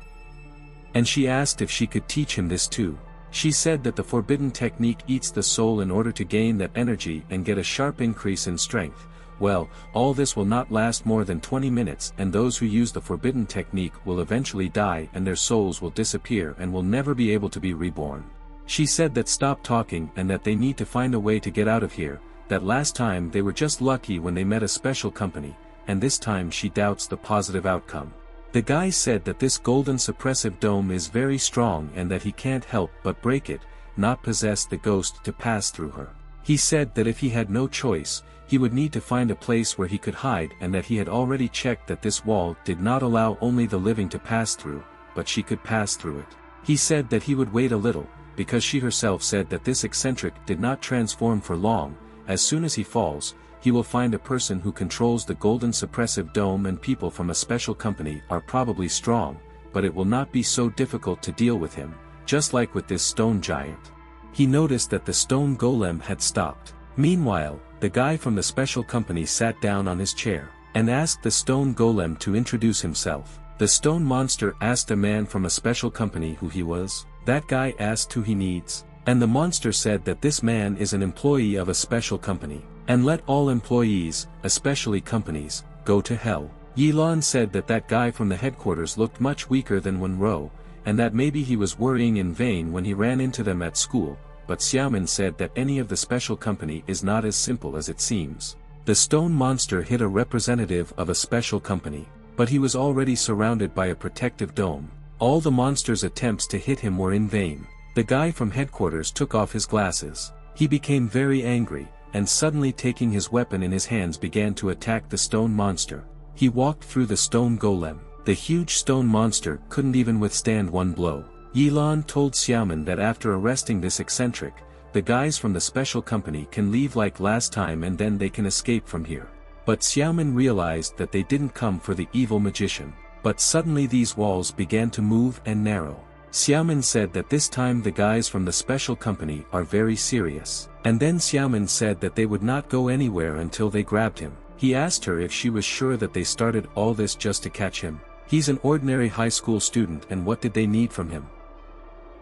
And she asked if she could teach him this too. She said that the forbidden technique eats the soul in order to gain that energy and get a sharp increase in strength. Well, all this will not last more than 20 minutes, and those who use the forbidden technique will eventually die and their souls will disappear and will never be able to be reborn. She said that stop talking and that they need to find a way to get out of here, that last time they were just lucky when they met a special company, and this time she doubts the positive outcome. The guy said that this golden suppressive dome is very strong and that he can't help but break it, not possess the ghost to pass through her. He said that if he had no choice, he would need to find a place where he could hide, and that he had already checked that this wall did not allow only the living to pass through, but she could pass through it. He said that he would wait a little, because she herself said that this eccentric did not transform for long. As soon as he falls, he will find a person who controls the golden suppressive dome, and people from a special company are probably strong, but it will not be so difficult to deal with him, just like with this stone giant. He noticed that the stone golem had stopped. Meanwhile, the guy from the special company sat down on his chair, and asked the stone golem to introduce himself. The stone monster asked a man from a special company who he was. That guy asked who he needs, and the monster said that this man is an employee of a special company, and let all employees, especially companies, go to hell. Yilan said that that guy from the headquarters looked much weaker than Wenro, and that maybe he was worrying in vain when he ran into them at school, but Xiaomin said that any of the special company is not as simple as it seems. The stone monster hit a representative of a special company, but he was already surrounded by a protective dome. All the monster's attempts to hit him were in vain. The guy from headquarters took off his glasses. He became very angry, and suddenly taking his weapon in his hands began to attack the stone monster. He walked through the stone golem. The huge stone monster couldn't even withstand one blow. Yilan told Xiaomin that after arresting this eccentric, the guys from the special company can leave like last time and then they can escape from here. But Xiaomin realized that they didn't come for the evil magician. But suddenly these walls began to move and narrow. Xiaomin said that this time the guys from the special company are very serious. And then Xiaomin said that they would not go anywhere until they grabbed him. He asked her if she was sure that they started all this just to catch him. He's an ordinary high school student, and what did they need from him?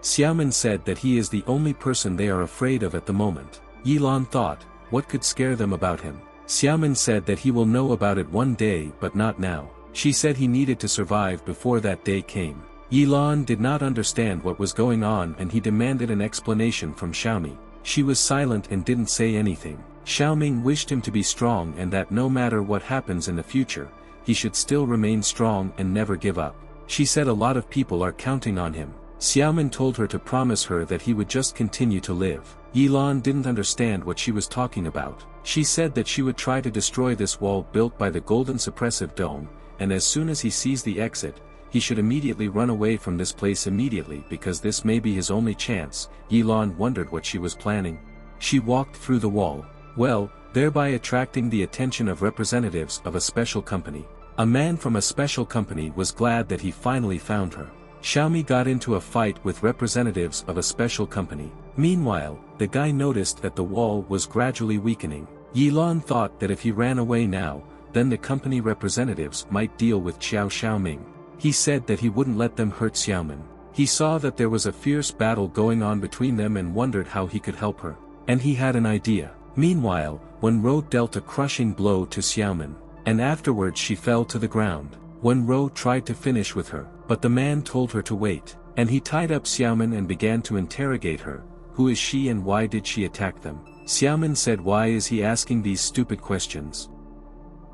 Xiaomin said that he is the only person they are afraid of at the moment. Yilan thought, what could scare them about him? Xiaomin said that he will know about it one day but not now. She said he needed to survive before that day came. Yilan did not understand what was going on and he demanded an explanation from Xiaomi. She was silent and didn't say anything. Xiaoming wished him to be strong and that no matter what happens in the future, he should still remain strong and never give up. She said a lot of people are counting on him. Xiaomin told her to promise her that he would just continue to live. Yilan didn't understand what she was talking about. She said that she would try to destroy this wall built by the golden suppressive dome, and as soon as he sees the exit, he should immediately run away from this place immediately because this may be his only chance. Yilan wondered what she was planning. She walked through the wall, thereby attracting the attention of representatives of a special company. A man from a special company was glad that he finally found her. Xiaomi got into a fight with representatives of a special company. Meanwhile, the guy noticed that the wall was gradually weakening. Yilan thought that if he ran away now, then the company representatives might deal with Xiaoming. He said that he wouldn't let them hurt Xiaomin. He saw that there was a fierce battle going on between them and wondered how he could help her. And he had an idea. Meanwhile, Wenro dealt a crushing blow to Xiaomin, and afterwards she fell to the ground. Wenro tried to finish with her, but the man told her to wait, and he tied up Xiaomin and began to interrogate her. Who is she and why did she attack them? Xiaomin said, why is he asking these stupid questions?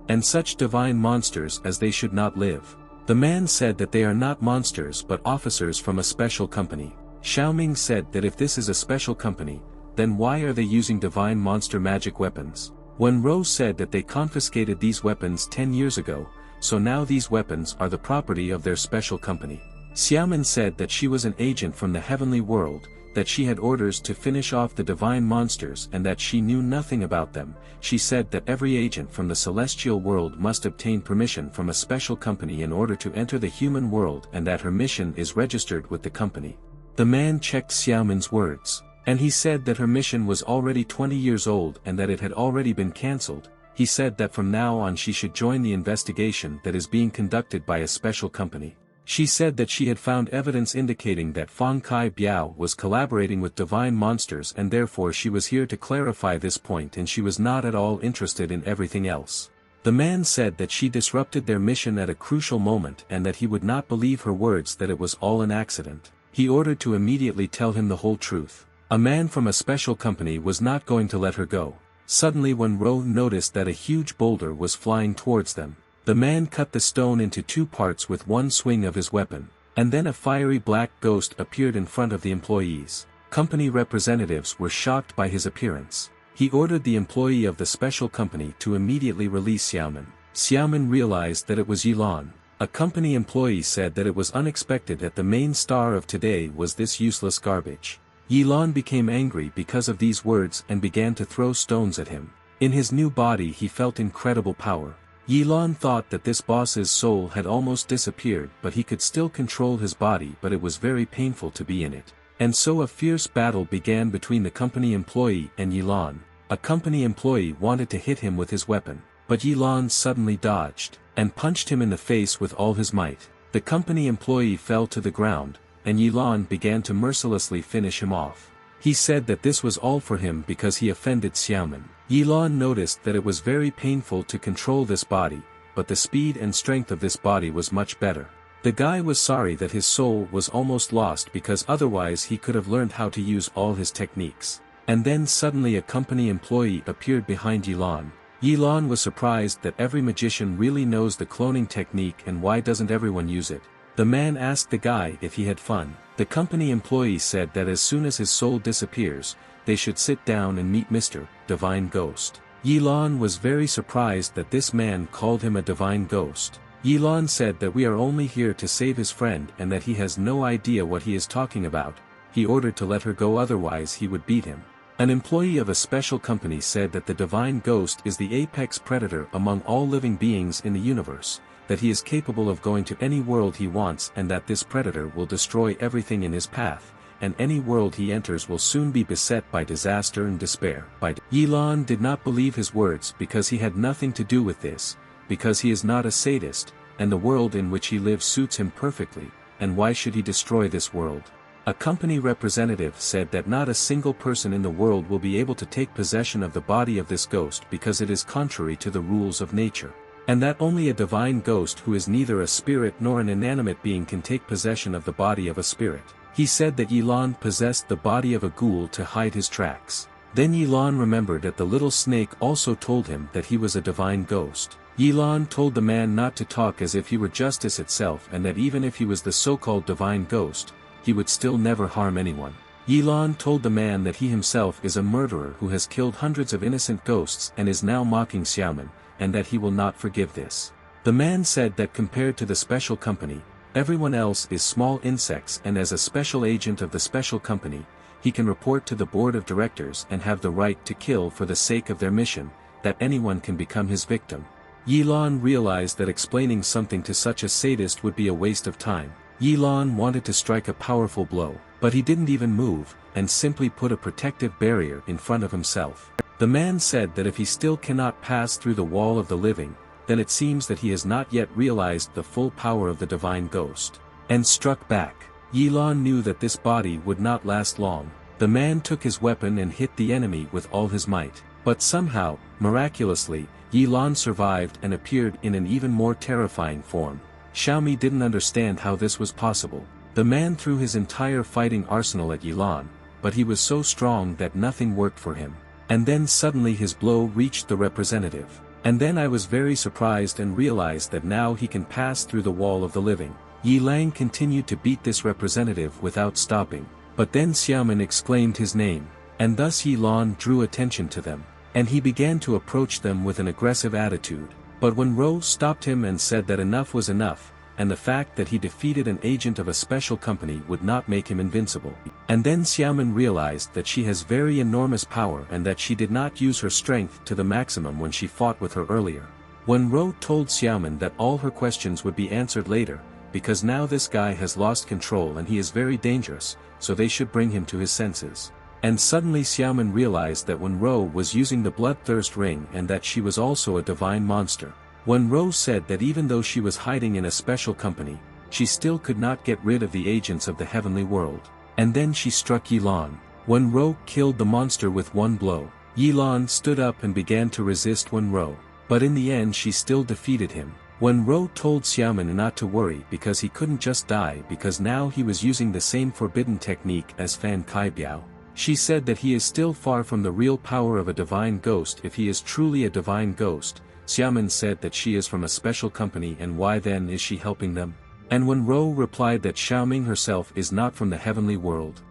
And such divine monsters as they should not live. The man said that they are not monsters but officers from a special company. Xiaoming said that if this is a special company, then why are they using divine monster magic weapons? Wenro said that they confiscated these weapons 10 years ago, so now these weapons are the property of their special company. Xiaomin said that she was an agent from the heavenly world, that she had orders to finish off the divine monsters and that she knew nothing about them. She said that every agent from the celestial world must obtain permission from a special company in order to enter the human world and that her mission is registered with the company. The man checked Xiaomin's words, and he said that her mission was already 20 years old and that it had already been cancelled. He said that from now on she should join the investigation that is being conducted by a special company. She said that she had found evidence indicating that Fang Kai Biao was collaborating with divine monsters and therefore she was here to clarify this point and she was not at all interested in everything else. The man said that she disrupted their mission at a crucial moment and that he would not believe her words that it was all an accident. He ordered to immediately tell him the whole truth. A man from a special company was not going to let her go. Suddenly Wen-ro noticed that a huge boulder was flying towards them. The man cut the stone into 2 parts with one swing of his weapon, and then a fiery black ghost appeared in front of the employees. Company representatives were shocked by his appearance. He ordered the employee of the special company to immediately release Xiaoman. Xiaoman realized that it was Yilan. A company employee said that it was unexpected that the main star of today was this useless garbage. Yilan became angry because of these words and began to throw stones at him. In his new body he felt incredible power. Yilan thought that this boss's soul had almost disappeared, but he could still control his body, but it was very painful to be in it. And so a fierce battle began between the company employee and Yilan. A company employee wanted to hit him with his weapon, but Yilan suddenly dodged, and punched him in the face with all his might. The company employee fell to the ground, and Yilan began to mercilessly finish him off. He said that this was all for him because he offended Xiaoman. Yilan noticed that it was very painful to control this body, but the speed and strength of this body was much better. The guy was sorry that his soul was almost lost because otherwise he could have learned how to use all his techniques. And then suddenly a company employee appeared behind Yilan. Yilan was surprised that every magician really knows the cloning technique, and why doesn't everyone use it? The man asked the guy if he had fun. The company employee said that as soon as his soul disappears, they should sit down and meet Mr. Divine Ghost. Yilan was very surprised that this man called him a divine ghost. Yilan said that we are only here to save his friend and that he has no idea what he is talking about. He ordered to let her go, otherwise he would beat him. An employee of a special company said that the divine ghost is the apex predator among all living beings in the universe, that he is capable of going to any world he wants, and that this predator will destroy everything in his path, and any world he enters will soon be beset by disaster and despair. Yilan did not believe his words because he had nothing to do with this, because he is not a sadist, and the world in which he lives suits him perfectly, and why should he destroy this world? A company representative said that not a single person in the world will be able to take possession of the body of this ghost because it is contrary to the rules of nature. And that only a divine ghost who is neither a spirit nor an inanimate being can take possession of the body of a spirit. He said that Yilan possessed the body of a ghoul to hide his tracks. Then Yilan remembered that the little snake also told him that he was a divine ghost. Yilan told the man not to talk as if he were justice itself, and that even if he was the so-called divine ghost, he would still never harm anyone. Yilan told the man that he himself is a murderer who has killed hundreds of innocent ghosts and is now mocking Xiaoman, and that he will not forgive this. The man said that compared to the special company, everyone else is small insects, and as a special agent of the special company, he can report to the board of directors and have the right to kill for the sake of their mission, that anyone can become his victim. Yilan realized that explaining something to such a sadist would be a waste of time. Yilan wanted to strike a powerful blow, but he didn't even move, and simply put a protective barrier in front of himself. The man said that if he still cannot pass through the wall of the living, then it seems that he has not yet realized the full power of the divine ghost, and struck back. Yilan knew that this body would not last long. The man took his weapon and hit the enemy with all his might, but somehow, miraculously, Yilan survived and appeared in an even more terrifying form. Xiaomi didn't understand how this was possible. The man threw his entire fighting arsenal at Yilan, but he was so strong that nothing worked for him. And then suddenly his blow reached the representative. And then I was very surprised and realized that now he can pass through the wall of the living. Yilan continued to beat this representative without stopping, but then Xiaoman exclaimed his name, and thus Yilan drew attention to them, and he began to approach them with an aggressive attitude. But when Ro stopped him and said that enough was enough, and the fact that he defeated an agent of a special company would not make him invincible. And then Xiaoman realized that she has very enormous power and that she did not use her strength to the maximum when she fought with her earlier. When Ro told Xiaoman that all her questions would be answered later, because now this guy has lost control and he is very dangerous, so they should bring him to his senses. And suddenly Xiaoman realized that when Ro was using the bloodthirst ring and that she was also a divine monster. When Ro said that even though she was hiding in a special company, she still could not get rid of the agents of the heavenly world. And then she struck Yilan. When Ro killed the monster with one blow, Yilan stood up and began to resist When Ro, but in the end she still defeated him. When Ro told Xiaoman not to worry because he couldn't just die because now he was using the same forbidden technique as Fan Kai Biao. She said that he is still far from the real power of a divine ghost if he is truly a divine ghost. Xiaomin said that she is from a special company, and why then is she helping them? And Wenro replied that Xiaoming herself is not from the heavenly world.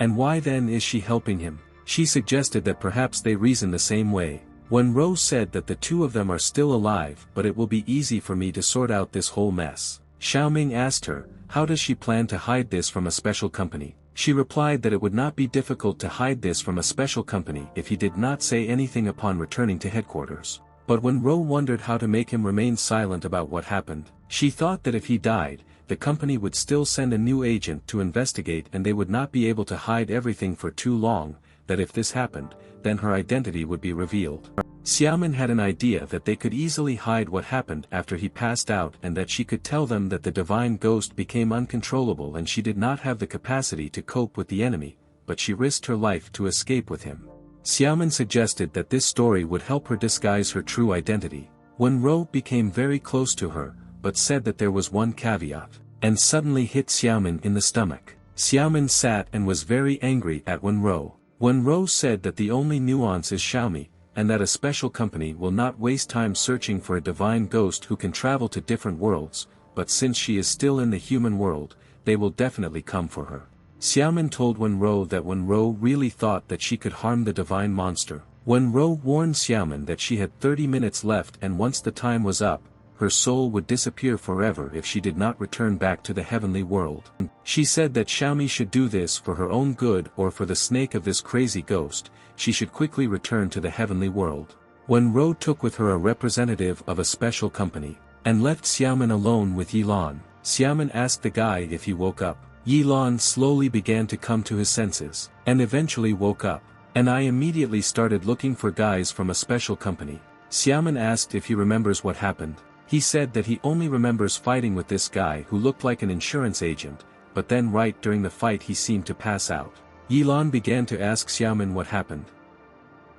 And why then is she helping him? She suggested that perhaps they reason the same way. Wenro said that the two of them are still alive, but it will be easy for me to sort out this whole mess. Xiaoming asked her, how does she plan to hide this from a special company? She replied that it would not be difficult to hide this from a special company if he did not say anything upon returning to headquarters. But when Ro wondered how to make him remain silent about what happened, she thought that if he died, the company would still send a new agent to investigate and they would not be able to hide everything for too long, that if this happened, then her identity would be revealed. Xiaomin had an idea that they could easily hide what happened after he passed out and that she could tell them that the divine ghost became uncontrollable and she did not have the capacity to cope with the enemy, but she risked her life to escape with him. Xiaomin suggested that this story would help her disguise her true identity. Wenro became very close to her, but said that there was one caveat, and suddenly hit Xiaomin in the stomach. Xiaomin sat and was very angry at Wenro. Wenro said that the only nuance is Xiaomi, and that a special company will not waste time searching for a divine ghost who can travel to different worlds, but since she is still in the human world, they will definitely come for her. Xiaomin told Wenro that Wenro really thought that she could harm the divine monster. Wenro warned Xiaomin that she had 30 minutes left and once the time was up, her soul would disappear forever if she did not return back to the heavenly world. She said that Xiaomi should do this for her own good or for the sake of this crazy ghost, she should quickly return to the heavenly world. Wenro took with her a representative of a special company, and left Xiaomin alone with Yilan. Xiaomin asked the guy if he woke up. Yilan slowly began to come to his senses, and eventually woke up, and I immediately started looking for guys from a special company. Xiaomin asked if he remembers what happened. He said that he only remembers fighting with this guy who looked like an insurance agent, but then right during the fight he seemed to pass out. Yilan began to ask Xiaomin what happened.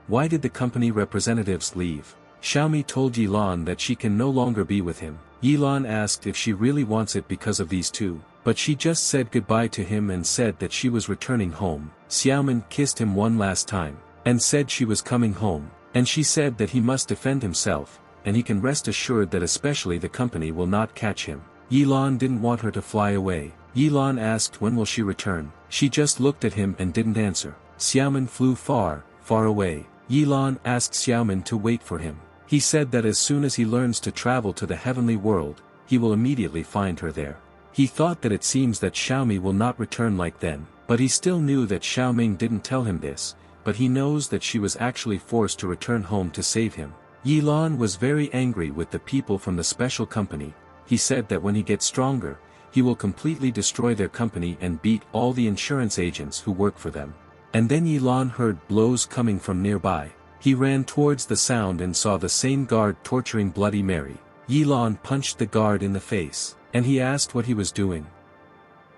Why did the company representatives leave? Xiaomi told Yilan that she can no longer be with him. Yilan asked if she really wants it because of these two, but she just said goodbye to him and said that she was returning home. Xiaomin kissed him one last time, and said she was coming home, and she said that he must defend himself, and he can rest assured that especially the company will not catch him. Yilan didn't want her to fly away. Yilan asked when will she return. She just looked at him and didn't answer. Xiaomin flew far, far away. Yilan asked Xiaomin to wait for him. He said that as soon as he learns to travel to the heavenly world, he will immediately find her there. He thought that it seems that Xiaomi will not return like then, but he still knew that Xiaoming didn't tell him this, but he knows that she was actually forced to return home to save him. Yilan was very angry with the people from the special company. He said that when he gets stronger, he will completely destroy their company and beat all the insurance agents who work for them. And then Yilan heard blows coming from nearby. He ran towards the sound and saw the same guard torturing Bloody Mary. Yilan punched the guard in the face, and he asked what he was doing.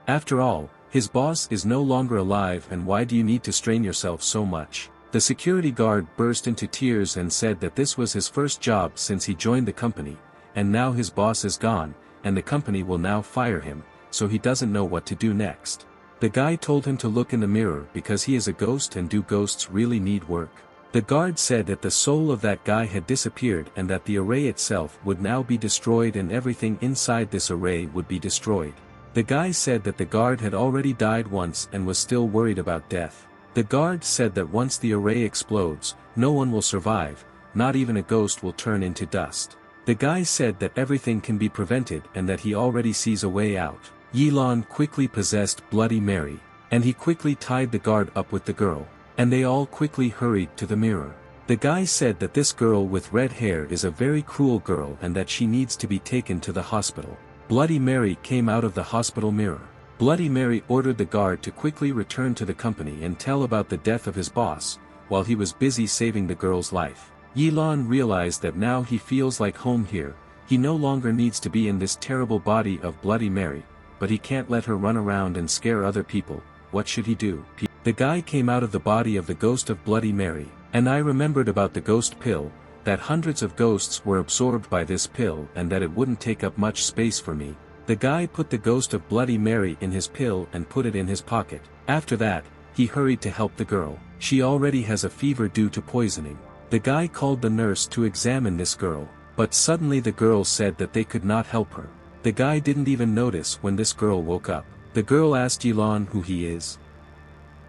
After all, his boss is no longer alive, and why do you need to strain yourself so much? The security guard burst into tears and said that this was his first job since he joined the company, and now his boss is gone, and the company will now fire him, so he doesn't know what to do next. The guy told him to look in the mirror because he is a ghost and do ghosts really need work? The guard said that the soul of that guy had disappeared and that the array itself would now be destroyed and everything inside this array would be destroyed. The guy said that the guard had already died once and was still worried about death. The guard said that once the array explodes, no one will survive, not even a ghost will turn into dust. The guy said that everything can be prevented and that he already sees a way out. Yilan quickly possessed Bloody Mary, and he quickly tied the guard up with the girl, and they all quickly hurried to the mirror. The guy said that this girl with red hair is a very cruel girl and that she needs to be taken to the hospital. Bloody Mary came out of the hospital mirror. Bloody Mary ordered the guard to quickly return to the company and tell about the death of his boss, while he was busy saving the girl's life. Yilan realized that now he feels like home here, he no longer needs to be in this terrible body of Bloody Mary, but he can't let her run around and scare other people. What should he do? The guy came out of the body of the ghost of Bloody Mary, and I remembered about the ghost pill, that hundreds of ghosts were absorbed by this pill and that it wouldn't take up much space for me. The guy put the ghost of Bloody Mary in his pill and put it in his pocket. After that, he hurried to help the girl. She already has a fever due to poisoning. The guy called the nurse to examine this girl, but suddenly the girl said that they could not help her. The guy didn't even notice when this girl woke up. The girl asked Yilan who he is.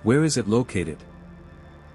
Where is it located?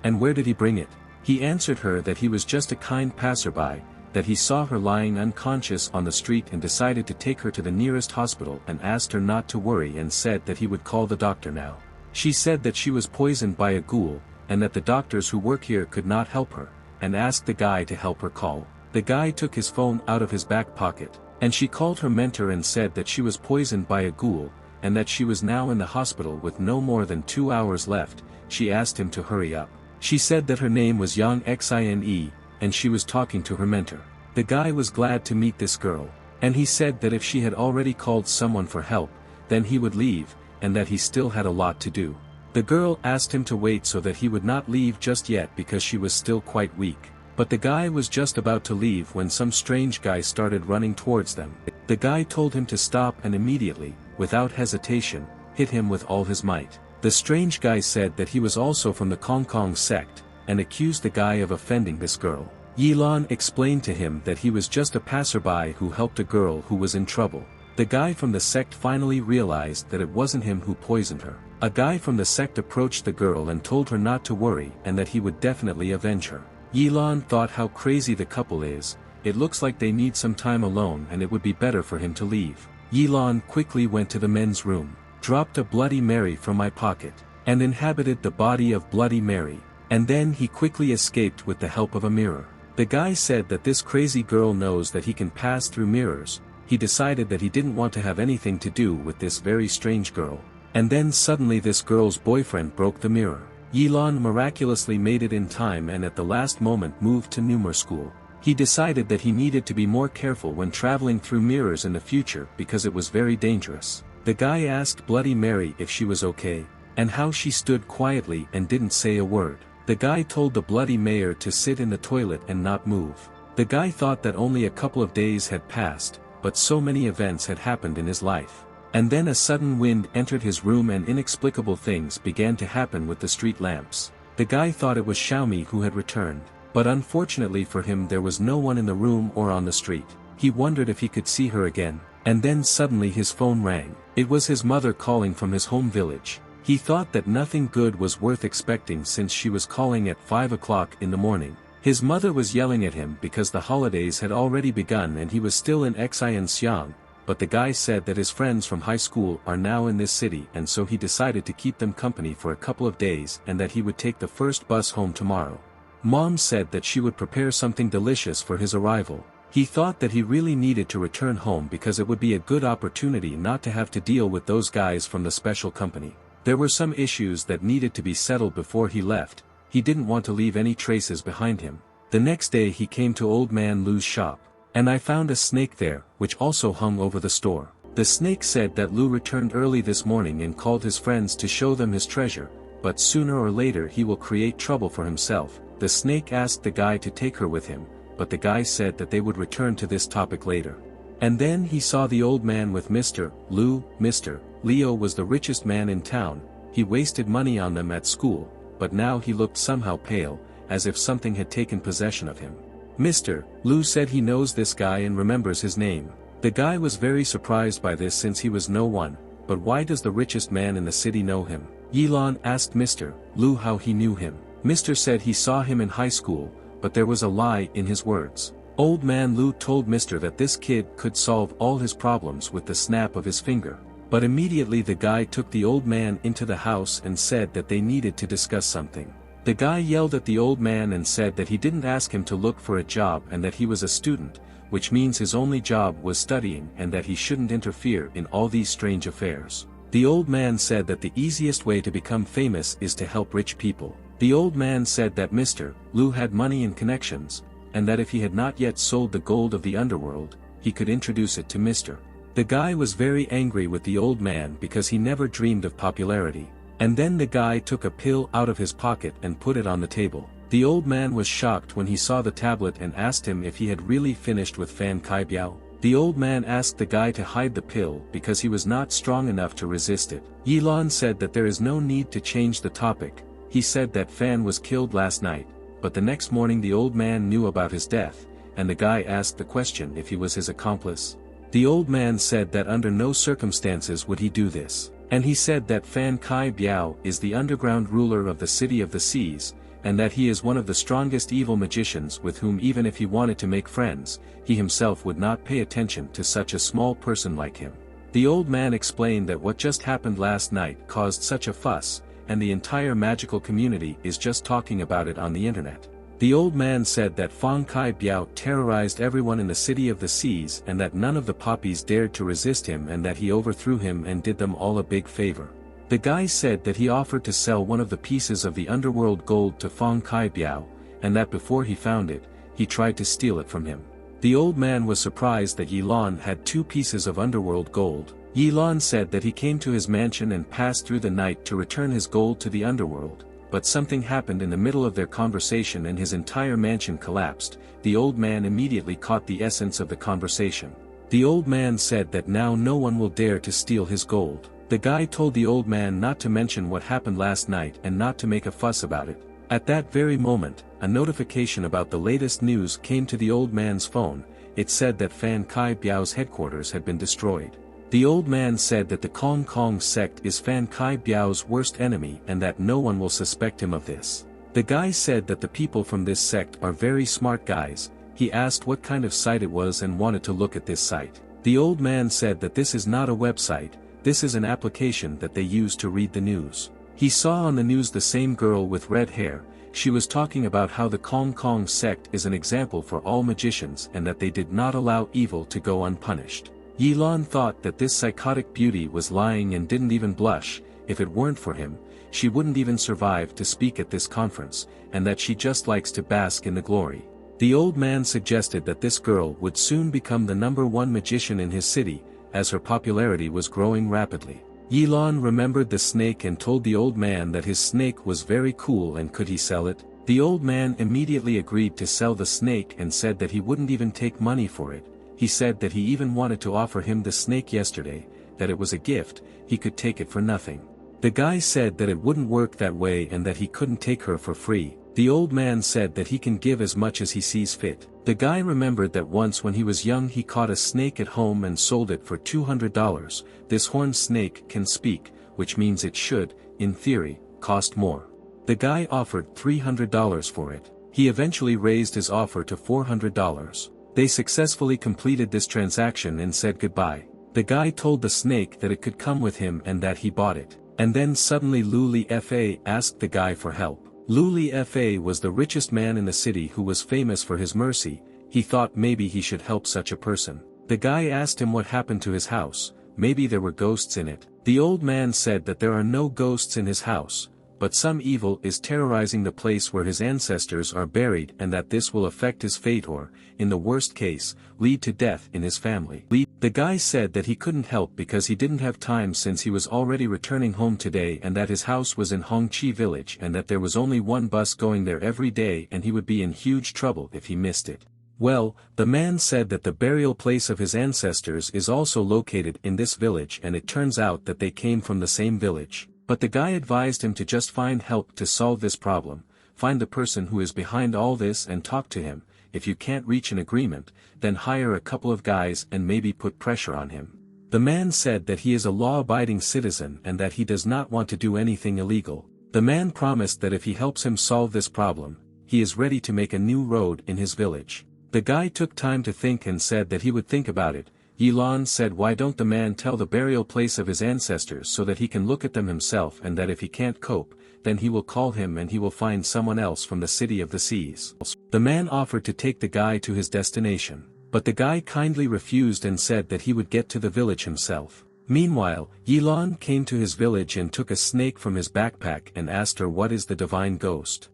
And where did he bring it? He answered her that he was just a kind passerby, that he saw her lying unconscious on the street and decided to take her to the nearest hospital and asked her not to worry and said that he would call the doctor now. She said that she was poisoned by a ghoul, and that the doctors who work here could not help her, and asked the guy to help her call. The guy took his phone out of his back pocket, and she called her mentor and said that she was poisoned by a ghoul, and that she was now in the hospital with no more than 2 hours left. She asked him to hurry up. She said that her name was Yang Xine, and she was talking to her mentor. The guy was glad to meet this girl, and he said that if she had already called someone for help, then he would leave, and that he still had a lot to do. The girl asked him to wait so that he would not leave just yet because she was still quite weak. But the guy was just about to leave when some strange guy started running towards them. The guy told him to stop and immediately, without hesitation, hit him with all his might. The strange guy said that he was also from the Kong Kong sect, and accused the guy of offending this girl. Yilan explained to him that he was just a passerby who helped a girl who was in trouble. The guy from the sect finally realized that it wasn't him who poisoned her. A guy from the sect approached the girl and told her not to worry and that he would definitely avenge her. Yilan thought how crazy the couple is. It looks like they need some time alone and it would be better for him to leave. Yilan quickly went to the men's room, dropped a Bloody Mary from my pocket, and inhabited the body of Bloody Mary, and then he quickly escaped with the help of a mirror. The guy said that this crazy girl knows that he can pass through mirrors. He decided that he didn't want to have anything to do with this very strange girl. And then suddenly this girl's boyfriend broke the mirror. Yilan miraculously made it in time and at the last moment moved to Numer school. He decided that he needed to be more careful when traveling through mirrors in the future because it was very dangerous. The guy asked Bloody Mary if she was okay, and how she stood quietly and didn't say a word. The guy told the Bloody Mayor to sit in the toilet and not move. The guy thought that only a couple of days had passed, but so many events had happened in his life. And then a sudden wind entered his room and inexplicable things began to happen with the street lamps. The guy thought it was Xiaomi who had returned, but unfortunately for him there was no one in the room or on the street. He wondered if he could see her again, and then suddenly his phone rang. It was his mother calling from his home village. He thought that nothing good was worth expecting since she was calling at 5 o'clock in the morning. His mother was yelling at him because the holidays had already begun and he was still in Xian, but the guy said that his friends from high school are now in this city and so he decided to keep them company for a couple of days and that he would take the first bus home tomorrow. Mom said that she would prepare something delicious for his arrival. He thought that he really needed to return home because it would be a good opportunity not to have to deal with those guys from the special company. There were some issues that needed to be settled before he left. He didn't want to leave any traces behind him. The next day he came to Old Man Lu's shop, and I found a snake there, which also hung over the store. The snake said that Lu returned early this morning and called his friends to show them his treasure, but sooner or later he will create trouble for himself. The snake asked the guy to take her with him, but the guy said that they would return to this topic later. And then he saw the old man with Mr. Lu. Mr. Leo was the richest man in town. He wasted money on them at school, but now he looked somehow pale, as if something had taken possession of him. Mr. Lu said he knows this guy and remembers his name. The guy was very surprised by this since he was no one, but why does the richest man in the city know him? Yilan asked Mr. Lu how he knew him. Mr. said he saw him in high school, but there was a lie in his words. Old Man Lu told Mr. that this kid could solve all his problems with the snap of his finger. But immediately the guy took the old man into the house and said that they needed to discuss something. The guy yelled at the old man and said that he didn't ask him to look for a job and that he was a student, which means his only job was studying and that he shouldn't interfere in all these strange affairs. The old man said that the easiest way to become famous is to help rich people. The old man said that Mr. Lu had money and connections, and that if he had not yet sold the gold of the underworld, he could introduce it to Mr. The guy was very angry with the old man because he never dreamed of popularity. And then the guy took a pill out of his pocket and put it on the table. The old man was shocked when he saw the tablet and asked him if he had really finished with Fan Kai Biao. The old man asked the guy to hide the pill because he was not strong enough to resist it. Yilan said that there is no need to change the topic. He said that Fan was killed last night, but the next morning the old man knew about his death, and the guy asked the question if he was his accomplice. The old man said that under no circumstances would he do this, and he said that Fan Kai Biao is the underground ruler of the City of the Seas, and that he is one of the strongest evil magicians with whom even if he wanted to make friends, he himself would not pay attention to such a small person like him. The old man explained that what just happened last night caused such a fuss, and the entire magical community is just talking about it on the internet. The old man said that Fang Kai Biao terrorized everyone in the City of the Seas and that none of the poppies dared to resist him and that he overthrew him and did them all a big favor. The guy said that he offered to sell one of the pieces of the underworld gold to Fang Kai Biao, and that before he found it, he tried to steal it from him. The old man was surprised that Yilan had 2 pieces of underworld gold. Yilan said that he came to his mansion and passed through the night to return his gold to the underworld, but something happened in the middle of their conversation and his entire mansion collapsed. The old man immediately caught the essence of the conversation. The old man said that now no one will dare to steal his gold. The guy told the old man not to mention what happened last night and not to make a fuss about it. At that very moment, a notification about the latest news came to the old man's phone. It said that Fan Kai Biao's headquarters had been destroyed. The old man said that the Kong Kong sect is Fan Kai Biao's worst enemy and that no one will suspect him of this. The guy said that the people from this sect are very smart guys. He asked what kind of site it was and wanted to look at this site. The old man said that this is not a website. This is an application that they use to read the news. He saw on the news the same girl with red hair. She was talking about how the Kong Kong sect is an example for all magicians and that they did not allow evil to go unpunished. Yilan thought that this psychotic beauty was lying and didn't even blush. If it weren't for him, she wouldn't even survive to speak at this conference, and that she just likes to bask in the glory. The old man suggested that this girl would soon become the #1 magician in his city, as her popularity was growing rapidly. Yilan remembered the snake and told the old man that his snake was very cool and could he sell it. The old man immediately agreed to sell the snake and said that he wouldn't even take money for it. He said that he even wanted to offer him the snake yesterday, that it was a gift, he could take it for nothing. The guy said that it wouldn't work that way and that he couldn't take her for free. The old man said that he can give as much as he sees fit. The guy remembered that once when he was young he caught a snake at home and sold it for $200. This horned snake can speak, which means it should, in theory, cost more. The guy offered $300 for it. He eventually raised his offer to $400. They successfully completed this transaction and said goodbye. The guy told the snake that it could come with him and that he bought it. And then suddenly Luli Fa asked the guy for help. Luli Fa was the richest man in the city who was famous for his mercy. He thought maybe he should help such a person. The guy asked him what happened to his house. Maybe there were ghosts in it. The old man said that there are no ghosts in his house, but some evil is terrorizing the place where his ancestors are buried and that this will affect his fate or, in the worst case, lead to death in his family. The guy said that he couldn't help because he didn't have time since he was already returning home today and that his house was in Hongqi village and that there was only one bus going there every day and he would be in huge trouble if he missed it. Well, the man said that the burial place of his ancestors is also located in this village and it turns out that they came from the same village. But the guy advised him to just find help to solve this problem, find the person who is behind all this and talk to him. If you can't reach an agreement, then hire a couple of guys and maybe put pressure on him. The man said that he is a law-abiding citizen and that he does not want to do anything illegal. The man promised that if he helps him solve this problem, he is ready to make a new road in his village. The guy took time to think and said that he would think about it. Yilan said why don't the man tell the burial place of his ancestors so that he can look at them himself and that if he can't cope, then he will call him and he will find someone else from the City of the Seas. The man offered to take the guy to his destination, but the guy kindly refused and said that he would get to the village himself. Meanwhile, Yilan came to his village and took a snake from his backpack and asked her what is the divine ghost.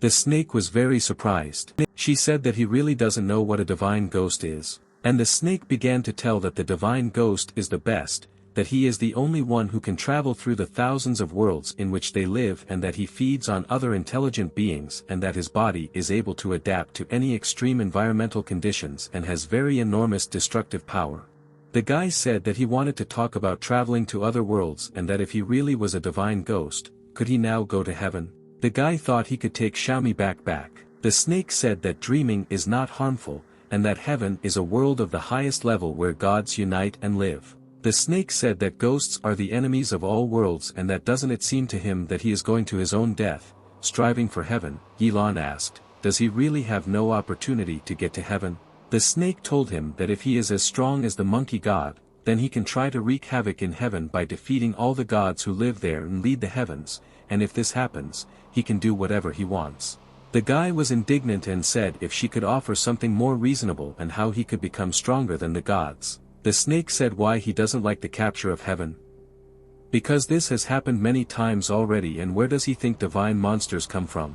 The snake was very surprised. She said that he really doesn't know what a divine ghost is. And the snake began to tell that the divine ghost is the best, that he is the only one who can travel through the thousands of worlds in which they live and that he feeds on other intelligent beings and that his body is able to adapt to any extreme environmental conditions and has very enormous destructive power. The guy said that he wanted to talk about traveling to other worlds and that if he really was a divine ghost, could he now go to heaven? The guy thought he could take Xiaomi back. The snake said that dreaming is not harmful, and that heaven is a world of the highest level where gods unite and live. The snake said that ghosts are the enemies of all worlds and that doesn't it seem to him that he is going to his own death, striving for heaven. Yilon asked, does he really have no opportunity to get to heaven? The snake told him that if he is as strong as the monkey god, then he can try to wreak havoc in heaven by defeating all the gods who live there and lead the heavens, and if this happens, he can do whatever he wants. The guy was indignant and said if she could offer something more reasonable and how he could become stronger than the gods. The snake said why he doesn't like the capture of heaven. Because this has happened many times already, and where does he think divine monsters come from?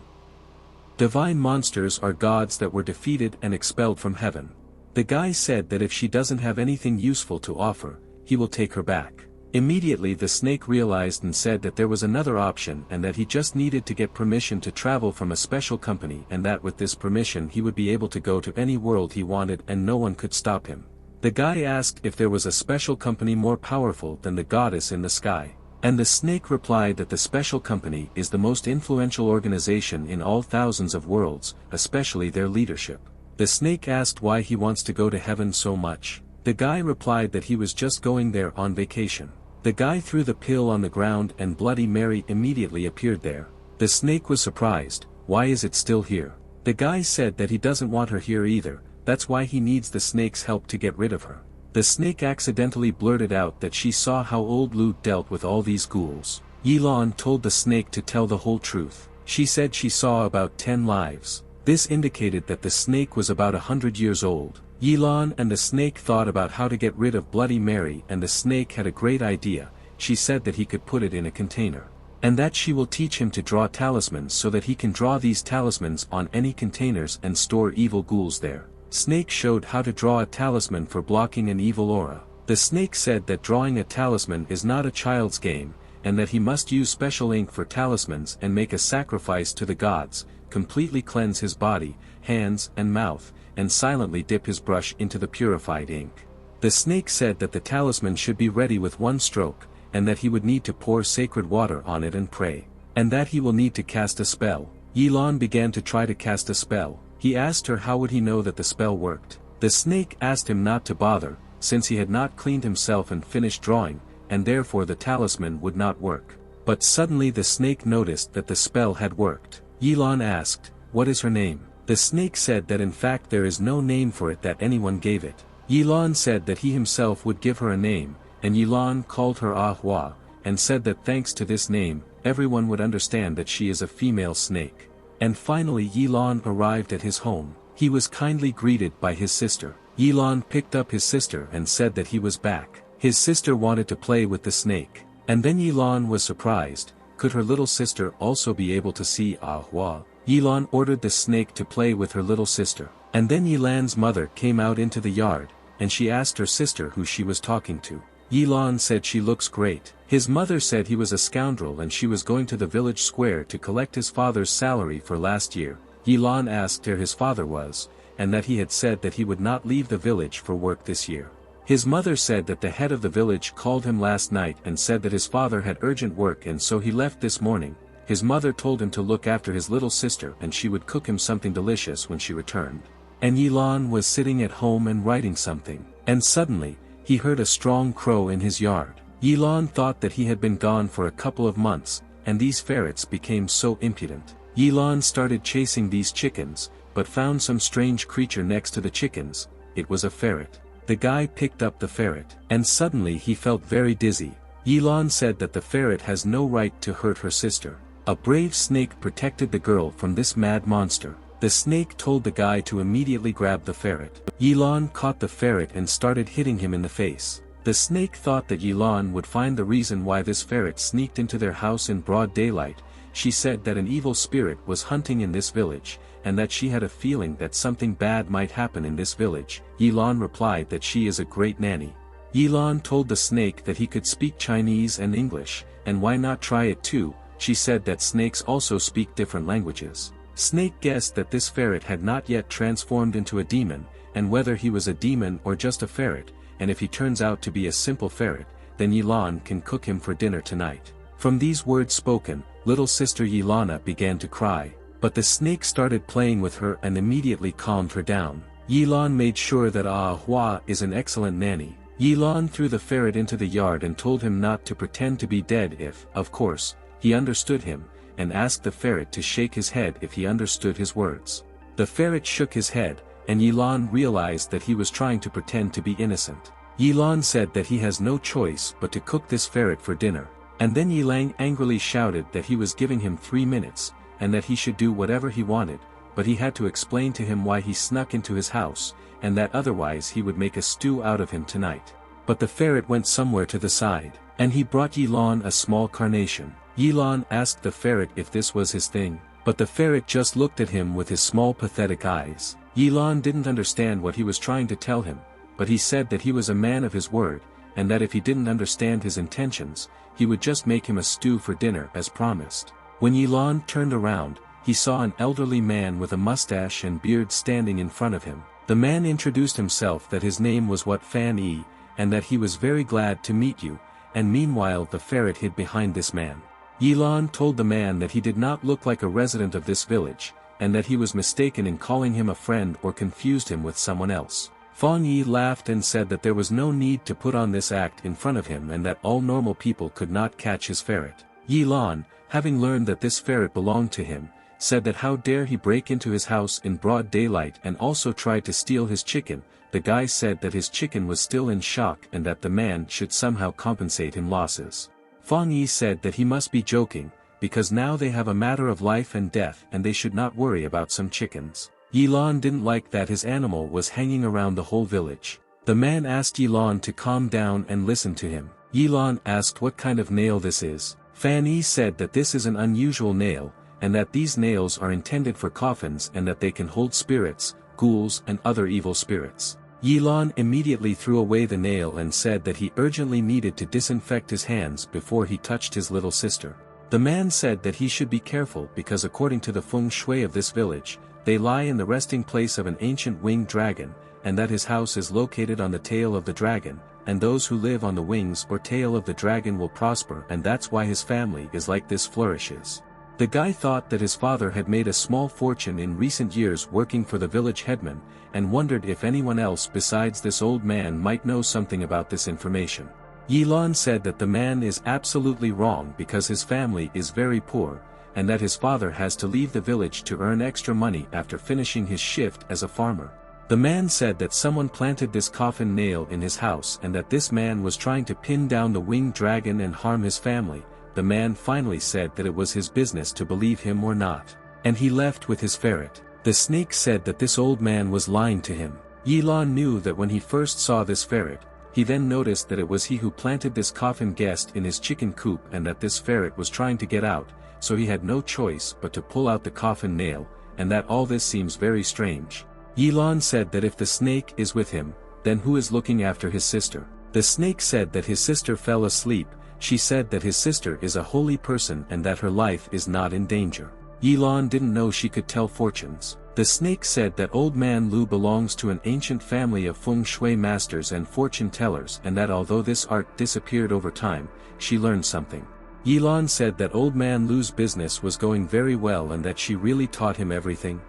Divine monsters are gods that were defeated and expelled from heaven. The guy said that if she doesn't have anything useful to offer, he will take her back. Immediately the snake realized and said that there was another option and that he just needed to get permission to travel from a special company and that with this permission he would be able to go to any world he wanted and no one could stop him. The guy asked if there was a special company more powerful than the goddess in the sky. And the snake replied that the special company is the most influential organization in all thousands of worlds, especially their leadership. The snake asked why he wants to go to heaven so much. The guy replied that he was just going there on vacation. The guy threw the pill on the ground and Bloody Mary immediately appeared there. The snake was surprised, why is it still here? The guy said that he doesn't want her here either, that's why he needs the snake's help to get rid of her. The snake accidentally blurted out that she saw how old Lu dealt with all these ghouls. Yilon told the snake to tell the whole truth. She said she saw about 10 lives. This indicated that the snake was about 100 years old. Yilon and the snake thought about how to get rid of Bloody Mary and the snake had a great idea. She said that he could put it in a container. And that she will teach him to draw talismans so that he can draw these talismans on any containers and store evil ghouls there. Snake showed how to draw a talisman for blocking an evil aura. The snake said that drawing a talisman is not a child's game, and that he must use special ink for talismans and make a sacrifice to the gods, completely cleanse his body, hands and mouth, and silently dip his brush into the purified ink. The snake said that the talisman should be ready with one stroke, and that he would need to pour sacred water on it and pray. And that he will need to cast a spell. Yilon began to try to cast a spell. He asked her how would he know that the spell worked. The snake asked him not to bother, since he had not cleaned himself and finished drawing, and therefore the talisman would not work. But suddenly the snake noticed that the spell had worked. Yilon asked, what is her name? The snake said that in fact there is no name for it that anyone gave it. Yilon said that he himself would give her a name, and Yilon called her Ahua, and said that thanks to this name, everyone would understand that she is a female snake. And finally Yilon arrived at his home. He was kindly greeted by his sister. Yilon picked up his sister and said that he was back. His sister wanted to play with the snake. And then Yilon was surprised, could her little sister also be able to see Ahua? Yilon ordered the snake to play with her little sister. And then Yilan's mother came out into the yard, and she asked her sister who she was talking to. Yilon said she looks great. His mother said he was a scoundrel and she was going to the village square to collect his father's salary for last year. Yilon asked where his father was, and that he had said that he would not leave the village for work this year. His mother said that the head of the village called him last night and said that his father had urgent work and so he left this morning. His mother told him to look after his little sister and she would cook him something delicious when she returned. And Yilon was sitting at home and writing something. And suddenly, he heard a strong crow in his yard. Yilon thought that he had been gone for a couple of months, and these ferrets became so impudent. Yilon started chasing these chickens, but found some strange creature next to the chickens. It was a ferret. The guy picked up the ferret, and suddenly he felt very dizzy. Yilon said that the ferret has no right to hurt her sister. A brave snake protected the girl from this mad monster. The snake told the guy to immediately grab the ferret. Yilon caught the ferret and started hitting him in the face. The snake thought that Yilon would find the reason why this ferret sneaked into their house in broad daylight. She said that an evil spirit was hunting in this village, and that she had a feeling that something bad might happen in this village. Yilon replied that she is a great nanny. Yilan told the snake that he could speak Chinese and English, and why not try it too. She said that snakes also speak different languages. Snake guessed that this ferret had not yet transformed into a demon, and whether he was a demon or just a ferret, and if he turns out to be a simple ferret, then Yilan can cook him for dinner tonight. From these words spoken, little sister Yilana began to cry, but the snake started playing with her and immediately calmed her down. Yilan made sure that Hua is an excellent nanny. Yilan threw the ferret into the yard and told him not to pretend to be dead if, of course, he understood him, and asked the ferret to shake his head if he understood his words. The ferret shook his head, and Yilan realized that he was trying to pretend to be innocent. Yilan said that he has no choice but to cook this ferret for dinner, and then Yilang angrily shouted that he was giving him 3 minutes, and that he should do whatever he wanted, but he had to explain to him why he snuck into his house, and that otherwise he would make a stew out of him tonight. But the ferret went somewhere to the side, and he brought Yilan a small carnation. Yilan asked the ferret if this was his thing, but the ferret just looked at him with his small pathetic eyes. Yilan didn't understand what he was trying to tell him, but he said that he was a man of his word, and that if he didn't understand his intentions, he would just make him a stew for dinner as promised. When Yilan turned around, he saw an elderly man with a mustache and beard standing in front of him. The man introduced himself that his name was Wat Fan Yi, and that he was very glad to meet you, and meanwhile the ferret hid behind this man. Yilan told the man that he did not look like a resident of this village, and that he was mistaken in calling him a friend or confused him with someone else. Fang Yi laughed and said that there was no need to put on this act in front of him and that all normal people could not catch his ferret. Yilan, having learned that this ferret belonged to him, said that how dare he break into his house in broad daylight and also try to steal his chicken. The guy said that his chicken was still in shock and that the man should somehow compensate him losses. Fang Yi said that he must be joking, because now they have a matter of life and death and they should not worry about some chickens. Yilan didn't like that his animal was hanging around the whole village. The man asked Yilan to calm down and listen to him. Yilan asked what kind of nail this is. Fan Yi said that this is an unusual nail, and that these nails are intended for coffins and that they can hold spirits, ghouls and other evil spirits. Yilan immediately threw away the nail and said that he urgently needed to disinfect his hands before he touched his little sister. The man said that he should be careful because according to the feng shui of this village, they lie in the resting place of an ancient winged dragon, and that his house is located on the tail of the dragon, and those who live on the wings or tail of the dragon will prosper, and that's why his family is like this flourishes. The guy thought that his father had made a small fortune in recent years working for the village headman, and wondered if anyone else besides this old man might know something about this information. Yilan said that the man is absolutely wrong because his family is very poor, and that his father has to leave the village to earn extra money after finishing his shift as a farmer. The man said that someone planted this coffin nail in his house and that this man was trying to pin down the winged dragon and harm his family. The man finally said that it was his business to believe him or not, and he left with his ferret. The snake said that this old man was lying to him. Yilan knew that when he first saw this ferret, he then noticed that it was he who planted this coffin guest in his chicken coop and that this ferret was trying to get out, so he had no choice but to pull out the coffin nail, and that all this seems very strange. Yilan said that if the snake is with him, then who is looking after his sister? The snake said that his sister fell asleep. She said that his sister is a holy person and that her life is not in danger. Yilan didn't know she could tell fortunes. The snake said that old man Lu belongs to an ancient family of feng shui masters and fortune tellers and that although this art disappeared over time, she learned something. Yilan said that old man Lu's business was going very well and that she really taught him everything.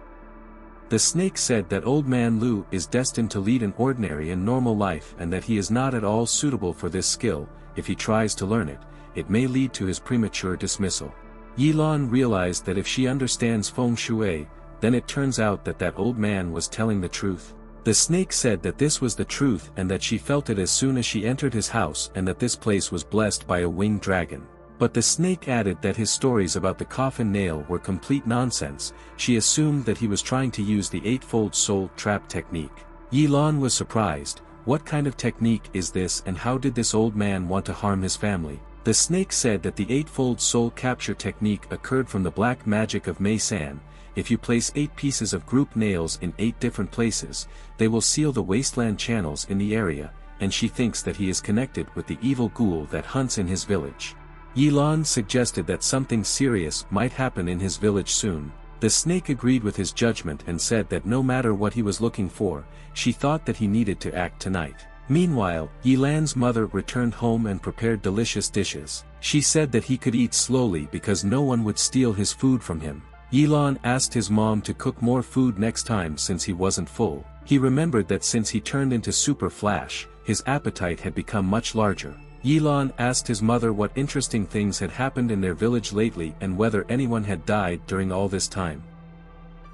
The snake said that old man Lu is destined to lead an ordinary and normal life and that he is not at all suitable for this skill. If he tries to learn it, it may lead to his premature dismissal. Yilan realized that if she understands feng shui, then it turns out that that old man was telling the truth. The snake said that this was the truth and that she felt it as soon as she entered his house and that this place was blessed by a winged dragon. But the snake added that his stories about the coffin nail were complete nonsense. She assumed that he was trying to use the eightfold soul trap technique. Yilan was surprised. What kind of technique is this and how did this old man want to harm his family? The snake said that the eightfold soul capture technique occurred from the black magic of Mei San. If you place 8 pieces of group nails in 8 different places, they will seal the wasteland channels in the area, and she thinks that he is connected with the evil ghoul that hunts in his village. Yilan suggested that something serious might happen in his village soon. The snake agreed with his judgment and said that no matter what he was looking for, she thought that he needed to act tonight. Meanwhile, Yilan's mother returned home and prepared delicious dishes. She said that he could eat slowly because no one would steal his food from him. Yilan asked his mom to cook more food next time since he wasn't full. He remembered that since he turned into Super Flash, his appetite had become much larger. Yilan asked his mother what interesting things had happened in their village lately and whether anyone had died during all this time.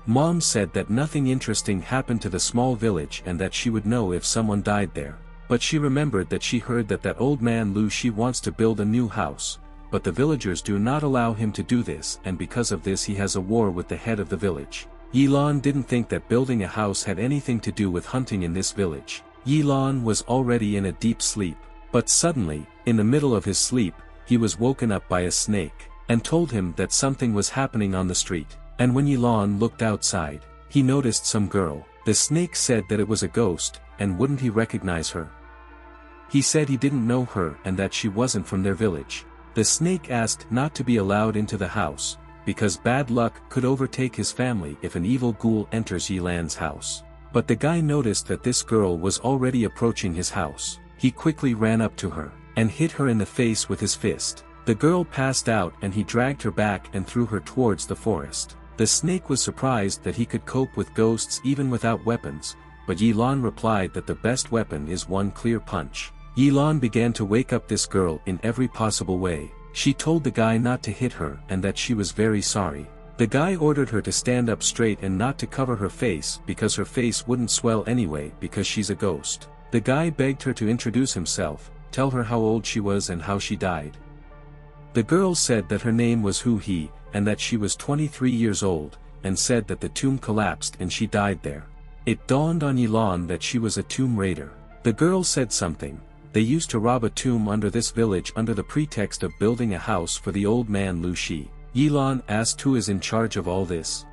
Mom said that nothing interesting happened to the small village and that she would know if someone died there. But she remembered that she heard that old man Lu Shi wants to build a new house, but the villagers do not allow him to do this, and because of this he has a war with the head of the village. Yilan didn't think that building a house had anything to do with hunting in this village. Yilan was already in a deep sleep, but suddenly, in the middle of his sleep, he was woken up by a snake, and told him that something was happening on the street, and when Yilan looked outside, he noticed some girl. The snake said that it was a ghost, and wouldn't he recognize her? He said he didn't know her and that she wasn't from their village. The snake asked not to be allowed into the house, because bad luck could overtake his family if an evil ghoul enters Yilan's house. But the guy noticed that this girl was already approaching his house. He quickly ran up to her, and hit her in the face with his fist. The girl passed out and he dragged her back and threw her towards the forest. The snake was surprised that he could cope with ghosts even without weapons, but Yilan replied that the best weapon is one clear punch. Yilan began to wake up this girl in every possible way. She told the guy not to hit her and that she was very sorry. The guy ordered her to stand up straight and not to cover her face because her face wouldn't swell anyway because she's a ghost. The guy begged her to introduce himself, tell her how old she was and how she died. The girl said that her name was Hu He, and that she was 23 years old, and said that the tomb collapsed and she died there. It dawned on Yilan that she was a tomb raider. The girl said something. They used to rob a tomb under this village under the pretext of building a house for the old man Lu Shi. Yilan asked who is in charge of all this.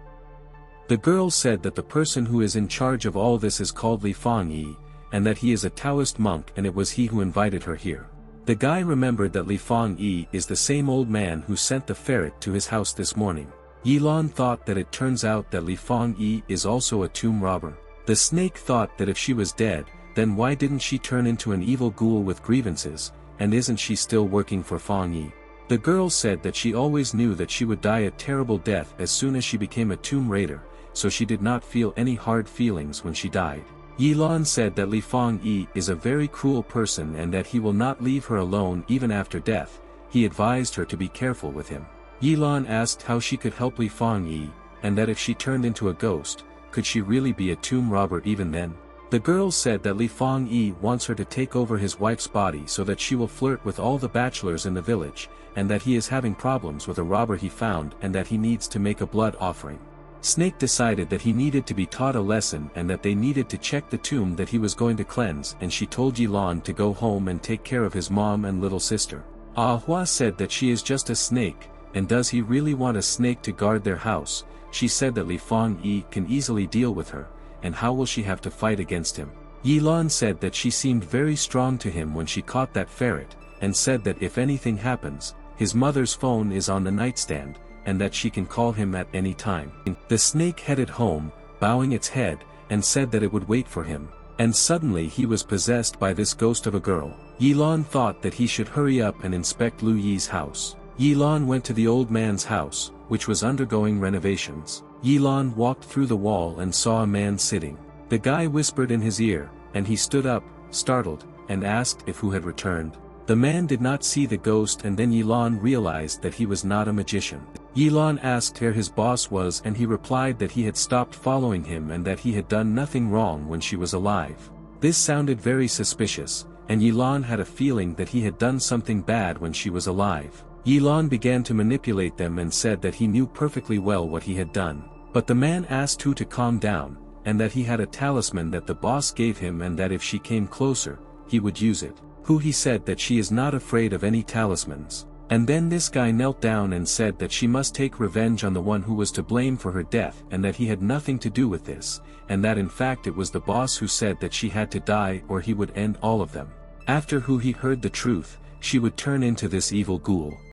The girl said that the person who is in charge of all this is called Li Fangyi, and that he is a Taoist monk and it was he who invited her here. The guy remembered that Li Fangyi is the same old man who sent the ferret to his house this morning. Yilan thought that it turns out that Li Fangyi is also a tomb robber. The snake thought that if she was dead, then why didn't she turn into an evil ghoul with grievances, and isn't she still working for Fangyi? The girl said that she always knew that she would die a terrible death as soon as she became a tomb raider, so she did not feel any hard feelings when she died. Yilan said that Li Fangyi is a very cruel person and that he will not leave her alone even after death. He advised her to be careful with him. Yilan asked how she could help Li Fangyi, and that if she turned into a ghost, could she really be a tomb robber even then? The girl said that Li Fangyi wants her to take over his wife's body so that she will flirt with all the bachelors in the village, and that he is having problems with a robber he found and that he needs to make a blood offering. Snake decided that he needed to be taught a lesson and that they needed to check the tomb that he was going to cleanse, and she told Yilan to go home and take care of his mom and little sister. Ahua said that she is just a snake, and does he really want a snake to guard their house? She said that Li Fangyi can easily deal with her, and how will she have to fight against him? Yilan said that she seemed very strong to him when she caught that ferret, and said that if anything happens, his mother's phone is on the nightstand, and that she can call him at any time. The snake headed home, bowing its head, and said that it would wait for him, and suddenly he was possessed by this ghost of a girl. Yilan thought that he should hurry up and inspect Lu Yi's house. Yilan went to the old man's house, which was undergoing renovations. Yilan walked through the wall and saw a man sitting. The guy whispered in his ear, and he stood up, startled, and asked if who had returned. The man did not see the ghost, and then Yilan realized that he was not a magician. Yilan asked where his boss was, and he replied that he had stopped following him and that he had done nothing wrong when she was alive. This sounded very suspicious, and Yilan had a feeling that he had done something bad when she was alive. Yilan began to manipulate them and said that he knew perfectly well what he had done. But the man asked Hu to calm down, and that he had a talisman that the boss gave him and that if she came closer, he would use it. Hu he said that she is not afraid of any talismans. And then this guy knelt down and said that she must take revenge on the one who was to blame for her death and that he had nothing to do with this, and that in fact it was the boss who said that she had to die or he would end all of them. After who he heard the truth, she would turn into this evil ghoul.